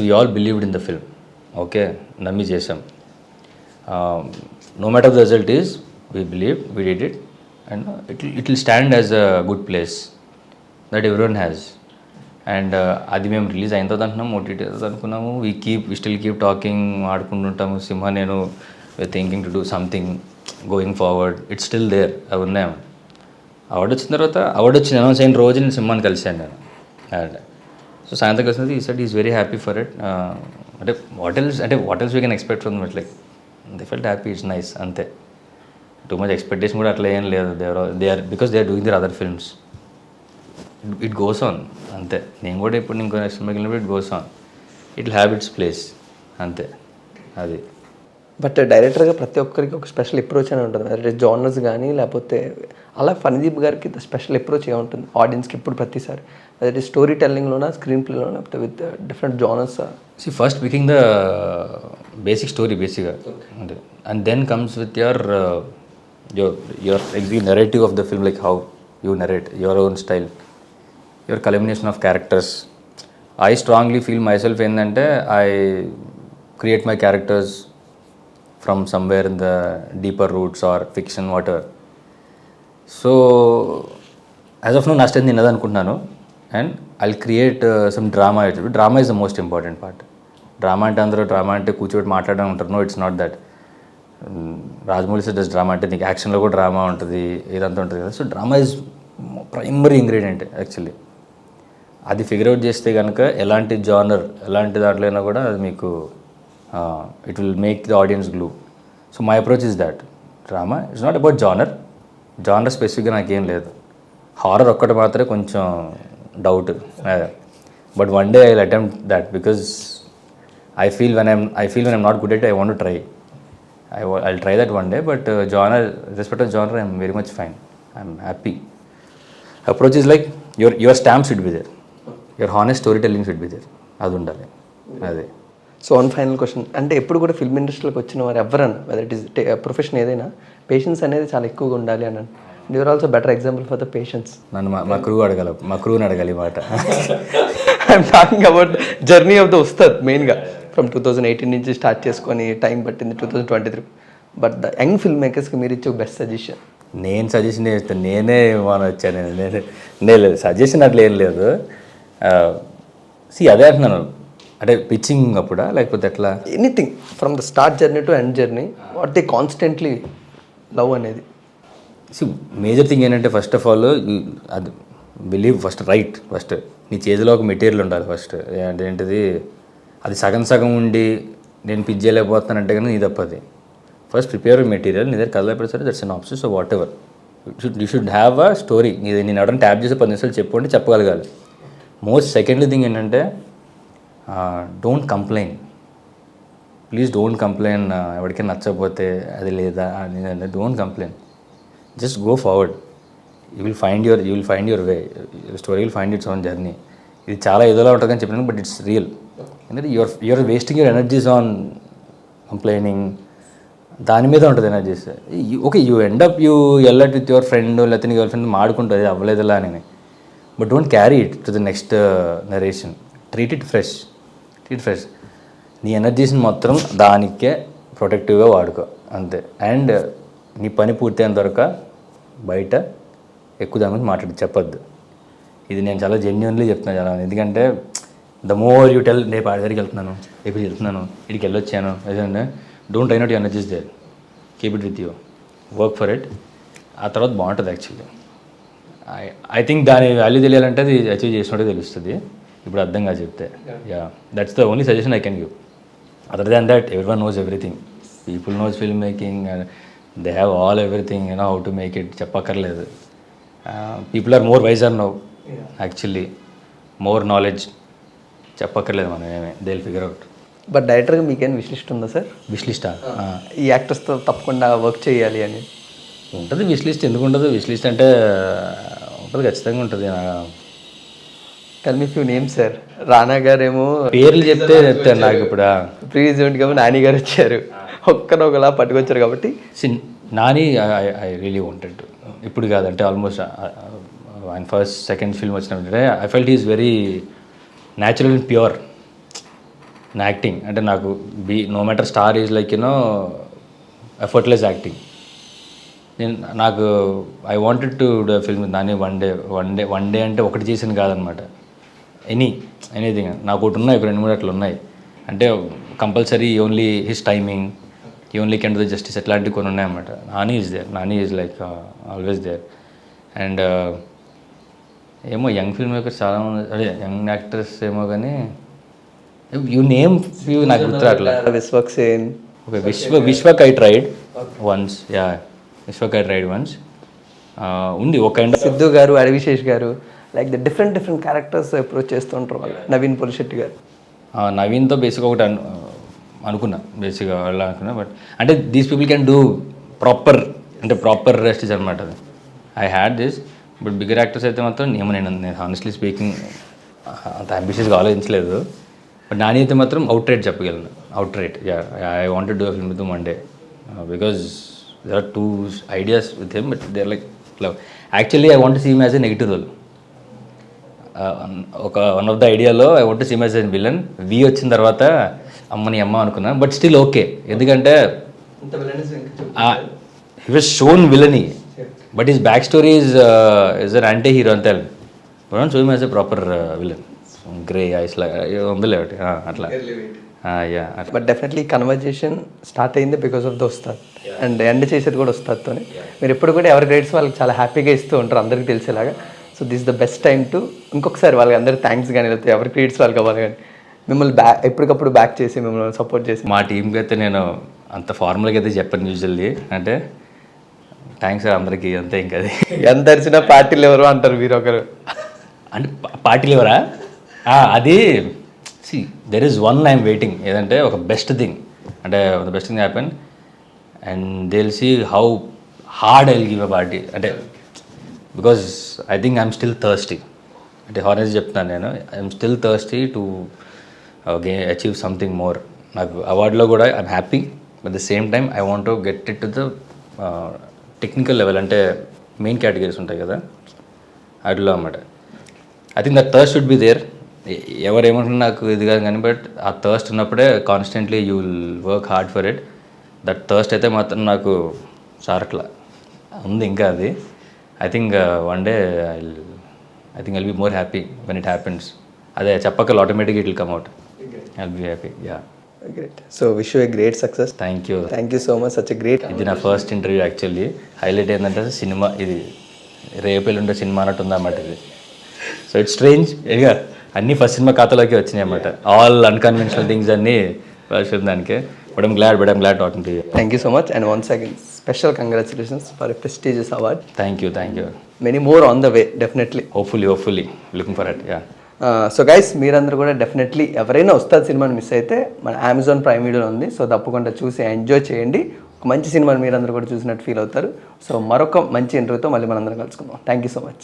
we all believed in the film. Okay, నమ్మి చేసాం. No matter the result is we believe, we did it, and it will stand as a good place that everyone has. And అది మేము release అయిన తర్వాత అంటున్నాము, OTT అనుకున్నాము. We still keep talking, ఆడుకుంటుంటాము. సింహ నేను thinking to do something going forward. It's still there. అవి ఉన్నాము. అవార్డు వచ్చిన తర్వాత, అవార్డు వచ్చి అనౌన్స్ అయిన రోజు నేను సింహాన్ని కలిశాను నేను. అండ్ సో సాయంత్రం కలిసినది ఈ set is very happy for it. అంటే what else we can expect from it. Like they felt happy, it's nice అంతే. టూ మచ్ ఎక్స్పెక్టేషన్ కూడా అట్లా ఏం లేదు. They are because they are doing their other films. It goes on అంతే. నేను కూడా ఇప్పుడు ఇంకో నెక్స్ట్ మిగిలినప్పుడు it goes on. It will have its place అంతే. అది బట్ డైరెక్టర్గా ప్రతి ఒక్కరికి ఒక స్పెషల్ అప్రోచ్ అని ఉంటుంది. అదే జానర్స్ కానీ లేకపోతే అలా ఫణిదీప్ గారికి స్పెషల్ అప్రోచ్ ఏముంటుంది ఆడియన్స్కి ఇప్పుడు ప్రతిసారి? అదే స్టోరీ టెల్లింగ్లోనా, స్క్రీన్ ప్లేలోనా, లేకపోతే with different genres? First picking the basic story బేసిక్గా అంటే, and then comes with your exact narrative of the film, like how you narrate your own style, your culmination of characters. I strongly feel myself ఏంటంటే I create my characters from somewhere in the deeper roots or fiction, whatever. So as of now నా strength నేను అనుకుంటున్నాను. And I'll create some drama. Drama is the most important part. Drama అంటే అందరూ drama అంటే కూర్చోబెట్టి మాట్లాడడం ఉంటారు. నో, ఇట్స్ నాట్ దట్. రాజమౌళి సార్ డస్ డ్రామా అంటే నీకు యాక్షన్లో కూడా డ్రామా ఉంటుంది, ఇదంతా ఉంటుంది కదా. So drama is primary ingredient actually. అది ఫిగర్ అవుట్ చేస్తే కనుక ఎలాంటి జానర్, ఎలాంటి దాంట్లో అయినా కూడా అది మీకు it will make the audience glue. So my approach is that drama is not about genre specifically నాకేం లేదు. హారర్ ఒక్కటి మాత్రమే కొంచెం doubt. But one day I will attempt that because I feel when I'm not good at it, I want to try. I'll try that one day. But genre, respect of genre, I'm very much fine. I'm happy. Approach is like your stamp should be there. Your honest storytelling should be there. అది ఉండాలి. అదే. So one final question, అంటే ఎప్పుడు కూడా film ఇండస్ట్రీలోకి వచ్చిన వారు ఎవరన్నా, వెదర్ ఇట్ ఈస్ ప్రొఫెషన్ ఏదైనా, పేషెన్స్ అనేది చాలా ఎక్కువగా ఉండాలి అని. You're also better example for the patience. నన్ను మా క్రూని అడగాలి మాట. I'm talking about journey of the Ustad. మెయిన్గా ఫ్రమ్ 2018 నుంచి స్టార్ట్ చేసుకొని టైం పట్టింది 2023. బట్ ద యంగ్ ఫిల్మ్ మేకర్స్కి మీరు ఇచ్చే బెస్ట్ సజెషన్? నేను సజెషన్ చేస్తాను, నేనే ఇవ్వని వచ్చాను. నేను లేదు సజెషన్ అట్లా ఏం లేదు. అదే అంటున్నాను, అంటే పిచ్చింగ్ అప్పుడా లేకపోతే ఎట్లా? Anything from the start journey to end journey, what they constantly love అనేది. మేజర్ థింగ్ ఏంటంటే ఫస్ట్ ఆఫ్ ఆల్ అది బిలీవ్ ఫస్ట్, రైట్. ఫస్ట్ నీ చేతిలో ఒక మెటీరియల్ ఉండాలి ఫస్ట్. అంటే ఏంటిది, అది సగం సగం ఉండి నేను పిచ్ చేయలేకపోతానంటే కానీ నీ తప్పది. ఫస్ట్ ప్రిపేర్ మెటీరియల్, నీ దగ్గర కలర్ పెడతారు, that's an option. So whatever you should have a story. నేను ఎవరైనా ట్యాప్ చేసి 10 నిమిషాలు చెప్పండి, చెప్పగలగాలి. మోస్ట్ సెకండ్లీ థింగ్ ఏంటంటే don't complain. Please don't complain. ఎవరికైనా నచ్చకపోతే అది లేదా అని don't complain. Just go forward. You will find your way. Story will find its own journey. ఇది చాలా ఏదోలా ఉంటుందని చెప్పినాను, బట్ ఇట్స్ రియల్. ఎందుకంటే you're wasting your energies on complaining. దాని మీద ఉంటుంది energies. Okay, you end up you a lot with your friend లేకపోతే నీ గర్ల్ ఫ్రెండ్ మాడుకుంటుంది అవ్వలేదులా అని. But don't carry it to the next narration. Treat it fresh. నీ ఎనర్జీస్ని మొత్తం దానికే ప్రొటెక్టివ్గా వాడుకో అంతే. అండ్ నీ పని పూర్తయిన వరకు బయట ఎక్కువ దాని గురించి చెప్పొద్దు. ఇది నేను చాలా జెన్యున్లీ చెప్తున్నాను చాలా. ఎందుకంటే ద మోర్ యూ టెల్, రేపు ఆడి దగ్గరికి వెళ్తున్నాను, ఎప్పుడు వెళ్తున్నాను, ఇక్కడికి వెళ్ళొచ్చాను, ఏదంటే don't try not your energies there. Keep it with you, work for it. ఆ తర్వాత బాగుంటుంది యాక్చువల్లీ. ఐ థింక్ దాని వాల్యూ తెలియాలంటే అది అచీవ్ చేసినట్టే తెలుస్తుంది. ఇప్పుడు అర్థంగా చెప్తే that's the only suggestion I can give. Other than that everyone knows everything. People knows film making, they have all everything, how to make it చెప్పక్కర్లేదు. People are more wiser now actually, more knowledge. చెప్పక్కర్లేదు మనం ఏమే they figure out. But డైరెక్టర్గా మీకేం wish list ఉందా sir? Wish లిస్టా? ఈ యాక్టర్స్తో తప్పకుండా work చేయాలి అని ఉంటుంది విష్ లిస్ట్, ఎందుకు ఉండదు? విష్ లిస్ట్ అంటే ఉంటుంది, ఖచ్చితంగా ఉంటుంది. Tell me few names sir. రానా గారేమో పేర్లు చెప్తే చెప్తాను నాకు ఇప్పుడు. ప్రీజెంట్గా నాని గారు వచ్చారు, ఒక్కనొకలా పట్టుకొచ్చారు కాబట్టి. నాని ఐ రియలీ వాంటెడ్, ఇప్పుడు కాదంటే ఆల్మోస్ట్ ఆయన ఫస్ట్ సెకండ్ ఫిల్మ్ వచ్చినప్పుడు I felt is very natural and pure in acting. అంటే నాకు no matter star is like you know effortless acting. నాకు I wanted to do film Nani one day అంటే ఒకటి చేసింది కాదనమాట. ఎనీథింగ్ నాకు ఒకటి ఉన్నాయి, ఒక 2-3 అట్లా ఉన్నాయి. అంటే కంపల్సరీ ఓన్లీ హిస్ టైమింగ్, ఈ only can do the justice, అట్లాంటివి కొన్ని ఉన్నాయన్నమాట. Nani is like always there. And ఏమో యంగ్ ఫిల్మ్ మేకర్స్ చాలామంది, అదే యంగ్ యాక్టర్స్ ఏమో కానీ యూ నేమ్ ఫ్యూ నాకు గుర్తు అట్లా. Vishwak Sen, okay, Vishwak I tried once, yeah Vishwak I tried once. ఉంది ఒక కైండ్ ఆఫ్ సిద్ధు గారు, అరవిశేష్ గారు, like the different characters approach చేస్తూ ఉంటారు వాళ్ళు. నవీన్ పులిశెట్టి గారు, నవీన్తో బేసిక్గా ఒకటి అనుకున్నా, బేసిక్గా అలా అనుకున్నా. బట్ అంటే these people can do proper restage అనమాట. అది I had this. But bigger actors అయితే మాత్రం నేను హానెస్ట్లీ స్పీకింగ్ అంత అంబిషియస్గా ఆలోచించలేదు. బట్ నాని అయితే మాత్రం అవుట్ రైట్ చెప్పగలను, out right I wanted do film with one day because there are 2 ideas with him, but they're like love. Actually I want to see him as a negative role. One of the ideaలో I want to see him as a villain. వి వచ్చిన తర్వాత అమ్మని అమ్మ అనుకున్నా, but still okay. ఎందుకంటే he was shown villainy, but his back story is an anti-hero అంతే. We don't show him as a proper villain. Greyish ఉందిలే ఒకటి అట్లా. బట్ డెఫినెట్లీ కన్వర్జేషన్ స్టార్ట్ అయింది because of the Ustad, and end చేసేది కూడా ఉస్తాద్తోనే. మీరు ఎప్పుడు కూడా ఎవరి గ్రేడ్స్ వాళ్ళకి చాలా హ్యాపీగా ఇస్తూ ఉంటారు అందరికీ తెలిసేలాగా. So this the best time to ఇంకొకసారి వాళ్ళకి అందరూ థ్యాంక్స్ కానీ, లేకపోతే ఎవరి క్రెడిట్స్ వాళ్ళకి అవ్వాలి కానీ, మిమ్మల్ని ఎప్పటికప్పుడు బ్యాక్ చేసి మిమ్మల్ని సపోర్ట్ చేసి. మా టీంకి అయితే నేను అంత ఫార్మల్గా అయితే చెప్పాను యూజువల్లీ, అంటే థ్యాంక్స్ సార్ అందరికీ అంతే. ఇంకా అది ఎంత అరిచినా పార్టీలు ఎవరు అంటారు మీరు ఒకరు, అంటే పార్టీలు ఎవరా అది. There is one I'm waiting, ఏదంటే ఒక బెస్ట్ థింగ్, అంటే the best thing happen and they will see how hard I will give a party. అంటే because I think I'm still thirsty, అంటే హానెస్ట్ చెప్తున్నాను నేను, I'm still thirsty to achieve something more. నాకు అవార్డులో కూడా I'm happy, but the same time I want to get it to the technical level, అంటే main categories ఉంటాయి కదా వాటిలో అన్నమాట. I think that thirst should be there. ఎవరేమంటున్నా నాకు ఇది కాదు కానీ, బట్ ఆ థర్స్ట్ ఉన్నప్పుడే constantly you will work hard for it. That thirst అయితే మాత్రం నాకు సారట్లా ఉంది ఇంకా అది. I think one day I think I'll be more happy when it happens. అదే చెప్పకల్ ఆటోమేటిక్గా it will come out. I'll be happy. Ya, great. So wish you a great success. Thank you so much. Such a great. ఇది నా first interview actually. Highlight ఏంటంటే cinema, ఇది రేపెల్లుండే cinema అన్నట్టు ఉందన్నమాట ఇది. సో ఇట్స్ స్ట్రేంజ్, ఇక అన్నీ first cinema ఖాతాలోకి వచ్చినాయి అన్నమాట. ఆల్ అన్కన్వెన్షనల్ థింగ్స్ అన్నీ ఫస్ట్ దానికే. But I'm glad talking to you. Thank you so much and once again special congratulations for a prestigious award. Thank you. Many more on the way definitely. Hopefully looking for it. Yeah. So guys, మీరందరూ కూడా definitely ఎవరైనా ఉస్తాద్ సినిమాని miss అయితే మన Amazon prime వీడియోలో ఉంది. So తప్పకుండా చూసి ఎంజాయ్ చేయండి. ఒక మంచి సినిమాని మీరందరూ కూడా చూసినట్టు ఫీల్ అవుతారు. సో మరొక మంచి ఇంటర్వ్యూతో మళ్ళీ మనందరం కలుసుకుందాం. Thank you so much.